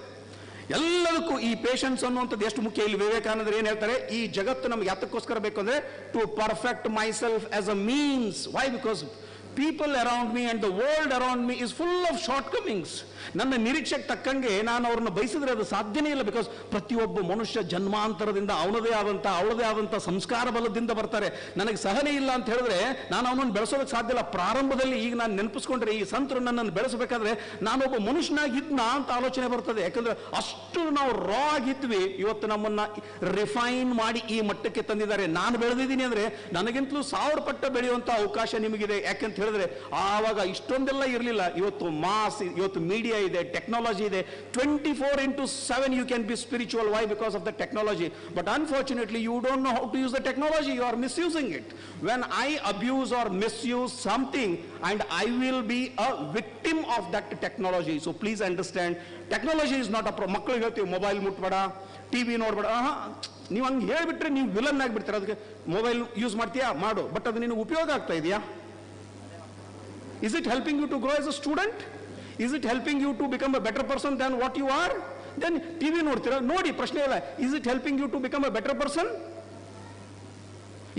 ಎಲ್ಲದಕ್ಕೂ ಈ ಪೇಷನ್ಸ್ ಅನ್ನುವಂಥದ್ದು ಎಷ್ಟು ಮುಖ್ಯ. ಇಲ್ಲಿ ವಿವೇಕಾನಂದರು ಏನ್ ಹೇಳ್ತಾರೆ, ಈ ಜಗತ್ತು ನಮ್ಗೆ ಯಾತಕ್ಕೋಸ್ಕರ ಬೇಕು ಅಂದ್ರೆ to perfect myself as a means. Why? Because people around me and the world around me is full of shortcomings. ನನ್ನ ನಿರೀಕ್ಷೆಗೆ ತಕ್ಕಂಗೆ ನಾನು ಅವ್ರನ್ನ ಬಯಸಿದ್ರೆ ಅದು ಸಾಧ್ಯನೇ ಇಲ್ಲ. ಬಿಕಾಸ್ ಪ್ರತಿಯೊಬ್ಬ ಮನುಷ್ಯ ಜನ್ಮಾಂತರದಿಂದ ಅವಳದೇ ಆದಂಥ ಸಂಸ್ಕಾರ ಬಲದಿಂದ ಬರ್ತಾರೆ. ನನಗೆ ಸಹನೆ ಇಲ್ಲ ಅಂತ ಹೇಳಿದ್ರೆ ನಾನು ಅವನನ್ನು ಬೆಳೆಸೋದಕ್ಕೆ ಸಾಧ್ಯ ಇಲ್ಲ. ಪ್ರಾರಂಭದಲ್ಲಿ ಈಗ ನಾನು ನೆನಪಿಸ್ಕೊಂಡ್ರೆ ಈ ಸಂತರು ನನ್ನನ್ನು ಬೆಳೆಸಬೇಕಾದ್ರೆ ನಾನೊಬ್ಬ ಮನುಷ್ಯನಾಗಿದ್ನ ಅಂತ ಆಲೋಚನೆ ಬರ್ತದೆ. ಯಾಕಂದ್ರೆ ಅಷ್ಟು ನಾವು ರಾ ಆಗಿದ್ವಿ. ಇವತ್ತು ನಮ್ಮನ್ನ ರಿಫೈನ್ ಮಾಡಿ ಈ ಮಟ್ಟಕ್ಕೆ ತಂದಿದ್ದಾರೆ. ನಾನು ಬೆಳೆದಿದ್ದೀನಿ ಅಂದ್ರೆ ನನಗಿಂತಲೂ 1000 ಪಟ್ಟು ಬೆಳೆಯುವಂತ ಅವಕಾಶ ನಿಮಗಿದೆ. ಯಾಕೆಂತ ಹೇಳಿದ್ರೆ ಆವಾಗ ಇಷ್ಟೊಂದೆಲ್ಲ ಇರಲಿಲ್ಲ. ಇವತ್ತು ಮಾಸ್, ಇವತ್ತು ಮೀಡಿಯಾ ಇದೆ, ಟೆಕ್ನಾಲಜಿ ಇದೆ. 24/7 you can be spiritual. Why? Because of the technology. But unfortunately you don't know how to use the technology. You are misusing it. When I abuse or misuse something, and I will be a victim of that technology. So please understand, technology is not a problem. ಮಕ್ಕಳಿಗೆ ಹೇಳ್ತೀವಿ ಮೊಬೈಲ್ ಮುಟ್ಬೇಡ, ಟಿವಿ ನೋಡ್ಬೇಡ. ನೀವು ಹಂಗೆ ಹೇಳ್ಬಿಟ್ರೆ ನೀವು ವಿಲನ್ ಆಗಿಬಿಡ್ತೀರ. ಅದಕ್ಕೆ ಮೊಬೈಲ್ ಯೂಸ್ ಮಾಡ್ತೀಯಾ ಮಾಡು, ಬಟ್ ಅದು ನಿನಗೆ ಉಪಯೋಗ ಆಗ್ತಾ ಇದೆಯಾ? Is it helping you to grow as a student? Is it helping you to become a better person than what you are? Then TV ನೋಡ್ತೀರಾ, ನೋಡಿ, ಪ್ರಶ್ನೆ ಇಲ್ಲ. Is it helping you to become a better person?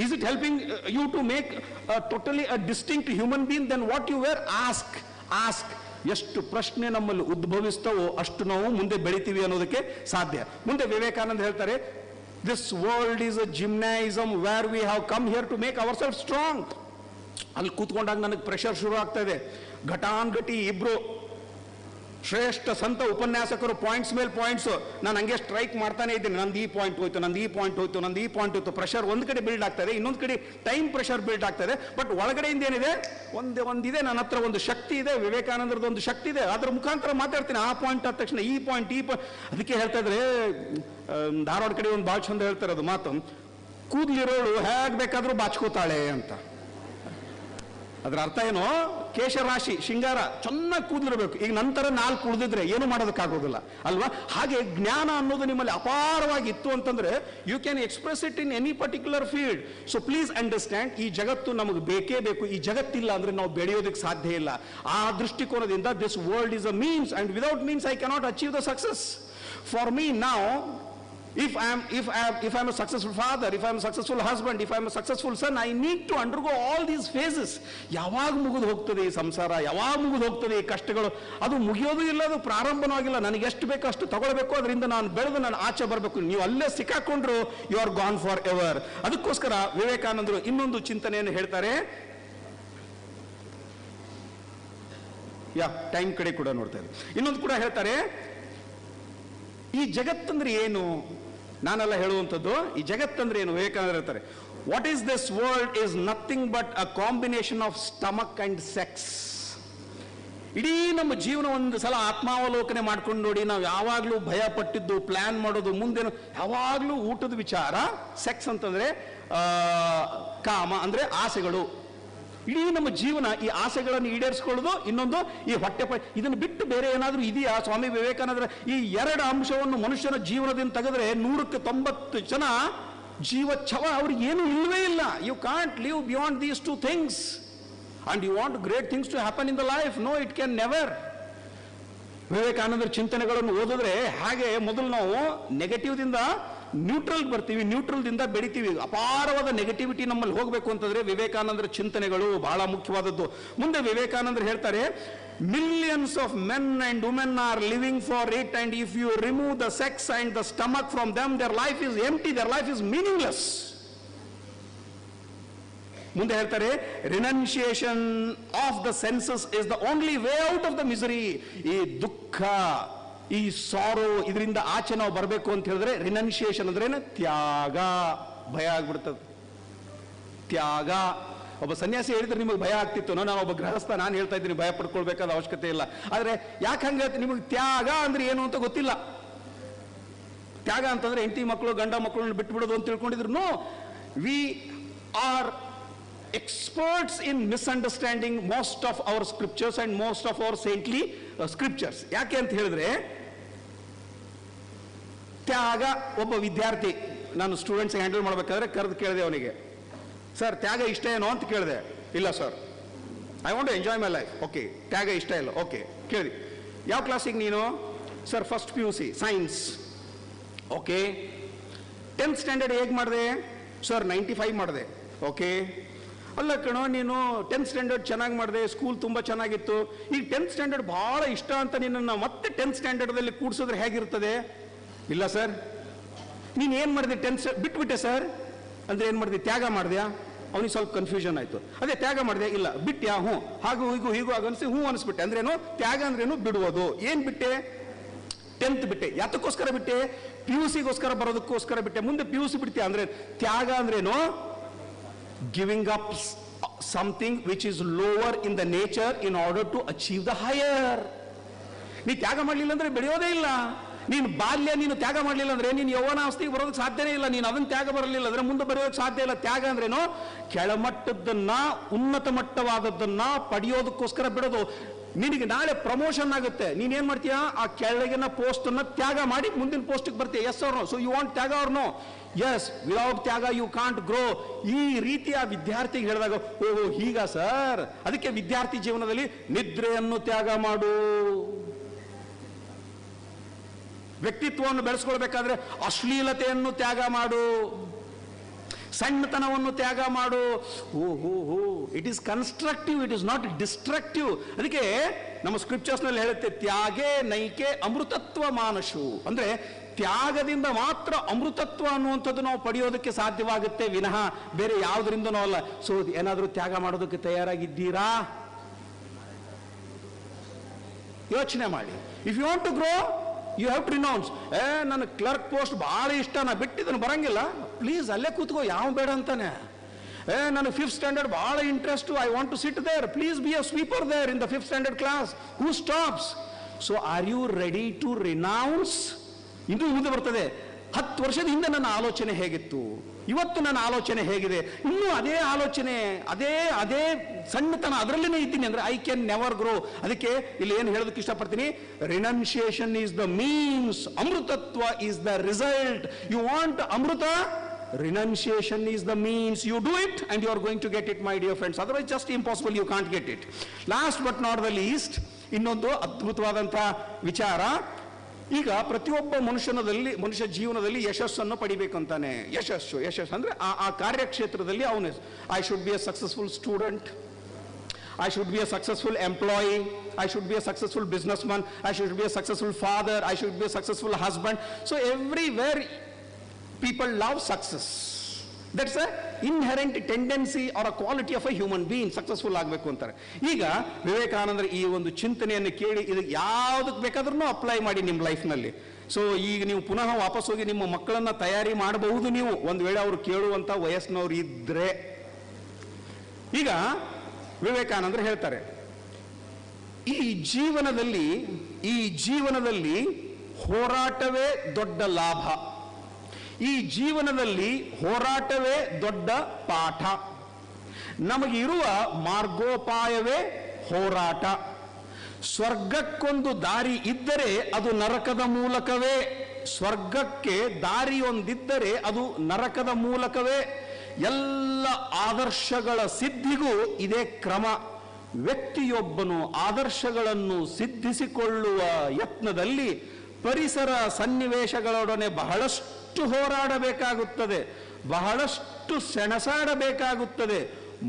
Is it helping you to make totally a distinct human being than what you were? Ask. ಎಷ್ಟು ಪ್ರಶ್ನೆ ನಮ್ಮಲ್ಲಿ ಉದ್ಭವಿಸ್ತವೋ ಅಷ್ಟು ನಾವು ಮುಂದೆ ಬೆಳಿತೀವಿ ಅನ್ನೋದಕ್ಕೆ ಸಾಧ್ಯ. ಮುಂದೆ ವಿವೇಕಾನಂದ ಹೇಳ್ತಾರೆ, this world is a gymnasium where we have come here to make ourselves strong. ಅಲ್ಲಿ ಕೂತ್ಕೊಂಡಾಗ ನನಗೆ ಪ್ರೆಷರ್ ಶುರು ಆಗ್ತಾ ಇದೆ. ಘಟಾನ್ಘಟಿ ಇಬ್ರು ಶ್ರೇಷ್ಠ ಸಂತ ಉಪನ್ಯಾಸಕರು ಪಾಯಿಂಟ್ಸ್ ಮೇಲೆ ಪಾಯಿಂಟ್ಸ್, ನಾನು ಹಂಗೆ ಸ್ಟ್ರೈಕ್ ಮಾಡ್ತಾನೆ ಇದ್ದೀನಿ. ನಂದು ಈ ಪಾಯಿಂಟ್ ಹೋಯ್ತು. ಪ್ರೆಷರ್ ಒಂದು ಕಡೆ ಬಿಲ್ಡ್ ಆಗ್ತಾ ಇದೆ, ಇನ್ನೊಂದು ಕಡೆ ಟೈಮ್ ಪ್ರೆಷರ್ ಬಿಲ್ಡ್ ಆಗ್ತಾ ಇದೆ. ಬಟ್ ಒಳಗಡೆಯಿಂದ ಏನಿದೆ, ಒಂದಿದೆ, ನನ್ನ ಹತ್ರ ಒಂದು ಶಕ್ತಿ ಇದೆ, ವಿವೇಕಾನಂದರದ ಒಂದು ಶಕ್ತಿ ಇದೆ. ಅದರ ಮುಖಾಂತರ ಮಾತಾಡ್ತೀನಿ. ಆ ಪಾಯಿಂಟ್ ಆದ ತಕ್ಷಣ ಈ ಪಾಯಿಂಟ್. ಅದಕ್ಕೆ ಹೇಳ್ತಾ ಇದ್ರೆ ಧಾರವಾಡ ಕಡೆ ಒಂದು ಭಾಳ ಚಂದ ಹೇಳ್ತಾರೆ ಅದು ಮಾತು, ಕೂದಲಿರೋಳು ಹೇಗೆ ಬೇಕಾದ್ರೂ ಬಾಚ್ಕೋತಾಳೆ ಅಂತ. ಅದರ ಅರ್ಥ ಏನೋ, ಕೇಶರಾಶಿ ಶೃಂಗಾರ ಚೆನ್ನಾಗಿ ಕೂದಲಿರಬೇಕು. ಈಗ ನಂತರ 4 ಉಳಿದಿದ್ರೆ ಏನು ಮಾಡೋದಕ್ಕಾಗೋದಿಲ್ಲ ಅಲ್ವಾ? ಹಾಗೆ ಜ್ಞಾನ ಅನ್ನೋದು ನಿಮ್ಮಲ್ಲಿ ಅಪಾರವಾಗಿ ಇತ್ತು ಅಂತಂದ್ರೆ you can express it in any particular field. So please understand, ಈ ಜಗತ್ತು ನಮಗೆ ಬೇಕೇ ಬೇಕು. ಈ ಜಗತ್ತಿಲ್ಲ ಅಂದ್ರೆ ನಾವು ಬೆಳೆಯೋದಕ್ಕೆ ಸಾಧ್ಯ ಇಲ್ಲ. ಆ ದೃಷ್ಟಿಕೋನದಿಂದ this world is a means, and without means I cannot achieve the success. For me now If I'm a successful father, if I'm a successful husband, if I'm a successful son, I need to undergo all these phases. ಯಾವಾಗ ಮುಗಿದು ಹೋಗ್ತದೆ ಈ ಸಂಸಾರ, ಯಾವಾಗ ಮುಗಿದು ಹೋಗ್ತದೆ ಈ ಕಷ್ಟಗಳು, ಅದು ಮುಗಿಯೋದು ಇಲ್ಲ, ಅದು ಪ್ರಾರಂಭನೂ ಆಗಿಲ್ಲ. ನನಗೆ ಎಷ್ಟು ಬೇಕೋ ಅಷ್ಟು ತಗೊಳ್ಬೇಕು, ಅದರಿಂದ ನಾನು ಬೆಳೆದು ನಾನು ಆಚೆ ಬರಬೇಕು. ನೀವು ಅಲ್ಲೇ ಸಿಕ್ಕಾಕೊಂಡ್ರು you are gone forever. ಅದಕ್ಕೋಸ್ಕರ ವಿವೇಕಾನಂದರು ಇನ್ನೊಂದು ಚಿಂತನೆಯನ್ನು ಹೇಳ್ತಾರೆ. ಟೈಮ್ ಕಡೆ ಕೂಡ ನೋಡ್ತಾ ಇದ್ದಾರೆ. ಇನ್ನೊಂದು ಕೂಡ ಹೇಳ್ತಾರೆ, ಈ ಜಗತ್ತಂದ್ರೆ ಏನು? ನಾನೆಲ್ಲ ಹೇಳುವಂಥದ್ದು, ಈ ಜಗತ್ತಂದ್ರೆ ಏನು? ವಿವೇಕಾನಂದರು ಹೇಳ್ತಾರೆ, what is this world is nothing but a combination of stomach and sex. ಇಡೀ ನಮ್ಮ ಜೀವನ ಒಂದು ಸಲ ಆತ್ಮಾವಲೋಕನೆ ಮಾಡ್ಕೊಂಡು ನೋಡಿ. ನಾವು ಯಾವಾಗಲೂ ಭಯ ಪಟ್ಟಿದ್ದು, ಪ್ಲಾನ್ ಮಾಡೋದು, ಮುಂದೇನು ಯಾವಾಗಲೂ ಊಟದ ವಿಚಾರ, ಸೆಕ್ಸ್ ಅಂತಂದ್ರೆ ಕಾಮ ಅಂದ್ರೆ ಆಸೆಗಳು. ಇಡೀ ನಮ್ಮ ಜೀವನ ಈ ಆಸೆಗಳನ್ನು ಈಡೇರಿಸಿಕೊಳ್ಳೋದು, ಇನ್ನೊಂದು ಈ ಹೊಟ್ಟೆ. ಇದನ್ನು ಬಿಟ್ಟು ಬೇರೆ ಏನಾದರೂ ಇದೆಯಾ? ಸ್ವಾಮಿ ವಿವೇಕಾನಂದರ ಈ ಎರಡು ಅಂಶವನ್ನು ಮನುಷ್ಯನ ಜೀವನದಿಂದ ತೆಗೆದ್ರೆ 100ಕ್ಕೆ 90 ಜನ ಜೀವಚ್ಛವ ಅವ್ರಿಗೆ ಏನು ಇಲ್ಲವೇ ಇಲ್ಲ. You can't live beyond these two things and you want great things to happen in the life. No, it can never. ವಿವೇಕಾನಂದರ ಚಿಂತನೆಗಳನ್ನು ಓದಿದ್ರೆ ಹಾಗೆ ಮೊದಲು ನಾವು ನೆಗೆಟಿವ್ದಿಂದ ನ್ಯೂಟ್ರಲ್ ಬರ್ತೀವಿ, ನ್ಯೂಟ್ರಲ್ದಿಂದ ಬೆಳಿತೀವಿ. ಅಪಾರವಾದ ನೆಗೆಟಿವಿಟಿ ನಮ್ಮಲ್ಲಿ ಹೋಗಬೇಕು ಅಂತಂದ್ರೆ ವಿವೇಕಾನಂದರ ಚಿಂತನೆಗಳು ಬಹಳ ಮುಖ್ಯವಾದದ್ದು. ಮುಂದೆ ವಿವೇಕಾನಂದರು ಹೇಳ್ತಾರೆ, millions of men and women are living for it, and if you remove the sex and the stomach from them, their life is empty, their life is meaningless. ಮುಂದೆ ಹೇಳ್ತಾರೆ, renunciation of the senses is the only way out of the misery. ಈ ದುಃಖ, ಈ ಸಾರೋ, ಇದರಿಂದ ಆಚೆ ನಾವು ಬರಬೇಕು ಅಂತ ಹೇಳಿದ್ರೆ ರಿನನ್ಸಿಯೇಷನ್ ಅಂದ್ರೇನು? ತ್ಯಾಗ. ಭಯ ಆಗ್ಬಿಡ್ತದೆ, ತ್ಯಾಗ. ಒಬ್ಬ ಸನ್ಯಾಸಿ ಹೇಳಿದ್ರೆ ನಿಮಗೆ ಭಯ ಆಗ್ತಿತ್ತು, ನಾನು ಒಬ್ಬ ಗೃಹಸ್ಥ, ನಾನು ಹೇಳ್ತಾ ಇದ್ದೀನಿ ಭಯ ಪಡ್ಕೊಳ್ಬೇಕಾದ ಅವಶ್ಯಕತೆ ಇಲ್ಲ. ಆದ್ರೆ ಯಾಕೆ ಹಂಗೆ ನಿಮಗೆ ತ್ಯಾಗ ಅಂದ್ರೆ ಏನು ಅಂತ ಗೊತ್ತಿಲ್ಲ. ತ್ಯಾಗ ಅಂತಂದ್ರೆ ಹೆಂಡತಿ ಮಕ್ಕಳು ಗಂಡ ಮಕ್ಕಳನ್ನು ಬಿಟ್ಬಿಡೋದು ಅಂತ ತಿಳ್ಕೊಂಡಿದ್ರು. No, we are experts in misunderstanding most of our scriptures and most of our saintly scriptures. ಯಾಕೆ ಅಂತ ಹೇಳಿದ್ರೆ, ತ್ಯಾಗ, ಒಬ್ಬ ವಿದ್ಯಾರ್ಥಿ, ನಾನು ಸ್ಟೂಡೆಂಟ್ಸ್ ಹ್ಯಾಂಡಲ್ ಮಾಡಬೇಕಾದ್ರೆ ಕರೆದು ಕೇಳಿದೆ ಅವನಿಗೆ, ಸರ್ ತ್ಯಾಗ ಇಷ್ಟ ಏನೋ ಅಂತ ಕೇಳಿದೆ. ಇಲ್ಲ sir, I want to enjoy my life. Okay, ತ್ಯಾಗ ಇಷ್ಟ ಇಲ್ಲ. ಓಕೆ, ಕೇಳಿ ಯಾವ ಕ್ಲಾಸಿಗೆ ನೀನು? Sir first PUC science. Okay, 10th standard ಹೇಗೆ ಮಾಡಿದೆ? ಸರ್ 95 ಮಾಡಿದೆ. ಓಕೆ, ಅಲ್ಲ ಕಣೋ, ನೀನು 10th ಸ್ಟ್ಯಾಂಡರ್ಡ್ ಚೆನ್ನಾಗಿ ಮಾಡಿದೆ, ಸ್ಕೂಲ್ ತುಂಬ ಚೆನ್ನಾಗಿತ್ತು, ಈಗ 10th ಸ್ಟ್ಯಾಂಡರ್ಡ್ ಬಹಳ ಇಷ್ಟ ಅಂತ ನಿನ್ನನ್ನು ಮತ್ತೆ 10th ಸ್ಟ್ಯಾಂಡರ್ಡ್ದಲ್ಲಿ ಕೂಡಿಸಿದ್ರೆ ಹೇಗಿರ್ತದೆ? ಇಲ್ಲ ಸರ್. ನೀನು ಏನು ಮಾಡಿದೆ? 10th ಬಿಟ್ಬಿಟ್ಟೆ ಸರ್ ಅಂದ್ರೆ ಏನು ಮಾಡಿದೆ? ತ್ಯಾಗ ಮಾಡಿದ್ಯಾ? ಅವನಿಗೆ ಸ್ವಲ್ಪ ಕನ್ಫ್ಯೂಷನ್ ಆಯ್ತು. ಅದೇ ತ್ಯಾಗ ಮಾಡಿದೆ? ಇಲ್ಲ. ಬಿಟ್ಟ್ಯಾ? ಹ್ಞೂ. ಹಾಗೂ ಹೀಗೂ ಅನಿಸಿ ಹ್ಞೂ ಅನಿಸ್ಬಿಟ್ಟೆ. ಅಂದ್ರೇನು? ತ್ಯಾಗ ಅಂದ್ರೇನು? ಬಿಡುವುದು. ಏನು ಬಿಟ್ಟೆ? 10th ಬಿಟ್ಟೆ. ಯಾತಕ್ಕೋಸ್ಕರ ಬಿಟ್ಟೆ? PUCಗೋಸ್ಕರ ಬರೋದಕ್ಕೋಸ್ಕರ ಬಿಟ್ಟೆ. ಮುಂದೆ PUC ಬಿಡ್ತೀಯ ಅಂದ್ರೆ ತ್ಯಾಗ ಅಂದ್ರೇನು? Giving up something which is lower in the nature in order to achieve the higher. ನೀ ತ್ಯಾಗ ಮಾಡಲಿಲ್ಲ ಅಂದ್ರೆ ಬೆಳೆಯೋದೇ ಇಲ್ಲ. ನೀನು ಬಾಲ್ಯ ನೀನು ತ್ಯಾಗ ಮಾಡಲಿಲ್ಲ ಅಂದ್ರೆ ನೀನು ಯೌವನಾವಸ್ಥೆಗೆ ಬರೋದಕ್ಕೆ ಸಾಧ್ಯನೇ ಇಲ್ಲ. ನೀನು ಅದನ್ನ ತ್ಯಾಗ ಬರಲಿಲ್ಲ ಅಂದ್ರೆ ಮುಂದೆ ಬರೋದಕ್ಕೆ ಸಾಧ್ಯ ಇಲ್ಲ. ತ್ಯಾಗ ಅಂದ್ರೇನು? ಕೆಳಮಟ್ಟದನ್ನ ಉನ್ನತ ಮಟ್ಟವಾದದ್ದನ್ನ ಪಡೆಯೋದಕ್ಕೋಸ್ಕರ ಬಿಡೋದು. ನಿನಗೆ ನಾಳೆ ಪ್ರಮೋಷನ್ ಆಗುತ್ತೆ, ನೀನೇನ್ ಮಾಡ್ತೀಯಾ? ಆ ಕೆಳಗಿನ ಪೋಸ್ಟ್ ಅನ್ನ ತ್ಯಾಗ ಮಾಡಿ ಮುಂದಿನ ಪೋಸ್ಟ್ಗೆ ಬರ್ತೀಯ. Yes or no? So you want ತ್ಯಾಗ ಆರ್ ನೋ? ಎಸ್. ವಿದೌಟ್ ತ್ಯಾಗ ಯು ಕಾಂಟ್ ಗ್ರೋ. ಈ ರೀತಿಯ ವಿದ್ಯಾರ್ಥಿಗೆ ಹೇಳಿದಾಗ, ಓಹೋ ಹೀಗ ಸರ್, ಅದಕ್ಕೆ ವಿದ್ಯಾರ್ಥಿ ಜೀವನದಲ್ಲಿ ನಿದ್ರೆಯನ್ನು ತ್ಯಾಗ ಮಾಡು. ವ್ಯಕ್ತಿತ್ವವನ್ನು ಬೆಳೆಸ್ಕೊಳ್ಬೇಕಾದ್ರೆ ಅಶ್ಲೀಲತೆಯನ್ನು ತ್ಯಾಗ ಮಾಡು, ಸಣ್ಣತನವನ್ನು ತ್ಯಾಗ ಮಾಡು. ಓಹೋ, it is constructive, it is not destructive. ಅದಕ್ಕೆ ನಮ್ಮ ಸ್ಕ್ರಿಪ್ಚರ್ಸ್ ನಲ್ಲಿ ಹೇಳುತ್ತೆ, ತ್ಯಾಗೇ ನೈಕೆ ಅಮೃತತ್ವ ಮಾನಶು. ಅಂದ್ರೆ ತ್ಯಾಗದಿಂದ ಮಾತ್ರ ಅಮೃತತ್ವ ಅನ್ನುವಂಥದ್ದು ನಾವು ಪಡೆಯೋದಕ್ಕೆ ಸಾಧ್ಯವಾಗುತ್ತೆ, ವಿನಃ ಬೇರೆ ಯಾವುದರಿಂದನೂ ಅಲ್ಲ. ಸೊ ಏನಾದರೂ ತ್ಯಾಗ ಮಾಡೋದಕ್ಕೆ ತಯಾರಾಗಿದ್ದೀರಾ? ಯೋಚನೆ ಮಾಡಿ. If you want to grow, you have to renounce. ನನ್ನ ಕ್ಲರ್ಕ್ ಪೋಸ್ಟ್ ಬಹಳ ಇಷ್ಟ, ನಾ ಬಿಟ್ಟಿದ್ದನ್ನು ಬರಂಗಿಲ್ಲ, ಪ್ಲೀಸ್ ಅಲ್ಲೇ ಕೂತ್ಕೋ, ಯಾವ ಬೇಡ ಅಂತಾನೆ. ನನಗೆ 5th ಸ್ಟ್ಯಾಂಡರ್ಡ್ ಬಹಳ interest, I want to sit there, please be a sweeper there in the 5th standard class. Who stops? So are you ready to renounce? ಇದು ಮುಂದೆ ಬರ್ತದೆ. 10 ವರ್ಷದ ಹಿಂದೆ ನನ್ನ ಆಲೋಚನೆ ಹೇಗಿತ್ತು, ಇವತ್ತು ನನ್ನ ಆಲೋಚನೆ ಹೇಗಿದೆ, ಇನ್ನೂ ಅದೇ ಆಲೋಚನೆ, ಅದೇ ಸಣ್ಣತನ ಅದರಲ್ಲೇ ಇದ್ದೀನಿ ಅಂದ್ರೆ ಐ ಕ್ಯಾನ್ ನೆವರ್ ಗ್ರೋ. ಅದಕ್ಕೆ ಇಲ್ಲಿ ಏನು ಹೇಳೋದಕ್ಕೆ ಇಷ್ಟಪಡ್ತೀನಿ, ರಿನನ್ಸಿಯೇಷನ್ ಈಸ್ ದ ಮೀನ್ಸ್, ಅಮೃತತ್ವ is the result. You want amrita, renunciation is the means. You do it and you are going to get it, my dear friends. Otherwise just impossible, you can't get it. Last but not the least, ಇನ್ನೊಂದು ಅದ್ಭುತವಾದಂತಹ ವಿಚಾರ, ಈಗ ಪ್ರತಿಯೊಬ್ಬ ಮನುಷ್ಯ ಜೀವನದಲ್ಲಿ ಯಶಸ್ಸನ್ನು ಪಡಿಬೇಕಂತಾನೆ. ಯಶಸ್ಸು ಅಂದ್ರೆ ಆ ಕಾರ್ಯಕ್ಷೇತ್ರದಲ್ಲಿ ಅವನು I should be A successful student, I should be a successful employee, I should be a successful businessman, I should be a successful father, I should be a successful husband. So everywhere people love success. That's a inherent tendency or a quality of a human being. Successful ಆಗಬೇಕು ಅಂತಾರೆ. ಈಗ ವಿವೇಕಾನಂದರ ಈ ಒಂದು ಚಿಂತನೆಯನ್ನು ಕೇಳಿ ಇದು ಯಾವುದಕ್ಕೆ ಬೇಕಾದ್ರೂ ಅಪ್ಲೈ ಮಾಡಿ ನಿಮ್ಮ ಲೈಫ್ನಲ್ಲಿ. ಸೊ ಈಗ ನೀವು ಪುನಃ ವಾಪಸ್ ಹೋಗಿ ನಿಮ್ಮ ಮಕ್ಕಳನ್ನ ತಯಾರಿ ಮಾಡಬಹುದು ನೀವು, ಒಂದು ವೇಳೆ ಅವರು ಕೇಳುವಂತ ವಯಸ್ಸಿನವ್ರು ಇದ್ರೆ. ಈಗ ವಿವೇಕಾನಂದರು ಹೇಳ್ತಾರೆ, ಈ ಜೀವನದಲ್ಲಿ ಹೋರಾಟವೇ ದೊಡ್ಡ ಲಾಭ, ಈ ಜೀವನದಲ್ಲಿ ಹೋರಾಟವೇ ದೊಡ್ಡ ಪಾಠ, ನಮಗಿರುವ ಮಾರ್ಗೋಪಾಯವೇ ಹೋರಾಟ. ಸ್ವರ್ಗಕ್ಕೊಂದು ದಾರಿ ಇದ್ದರೆ ಅದು ನರಕದ ಮೂಲಕವೇ, ಸ್ವರ್ಗಕ್ಕೆ ದಾರಿಯೊಂದಿದ್ದರೆ ಅದು ನರಕದ ಮೂಲಕವೇ. ಎಲ್ಲ ಆದರ್ಶಗಳ ಸಿದ್ಧಿಗೂ ಇದೇ ಕ್ರಮ. ವ್ಯಕ್ತಿಯೊಬ್ಬನು ಆದರ್ಶಗಳನ್ನು ಸಿದ್ಧಿಸಿಕೊಳ್ಳುವ ಯತ್ನದಲ್ಲಿ ಪರಿಸರ ಸನ್ನಿವೇಶಗಳೊಡನೆ ಬಹಳಷ್ಟು ಹೋರಾಡಬೇಕಾಗುತ್ತದೆ, ಬಹಳಷ್ಟು ಸೆಣಸಾಡಬೇಕಾಗುತ್ತದೆ.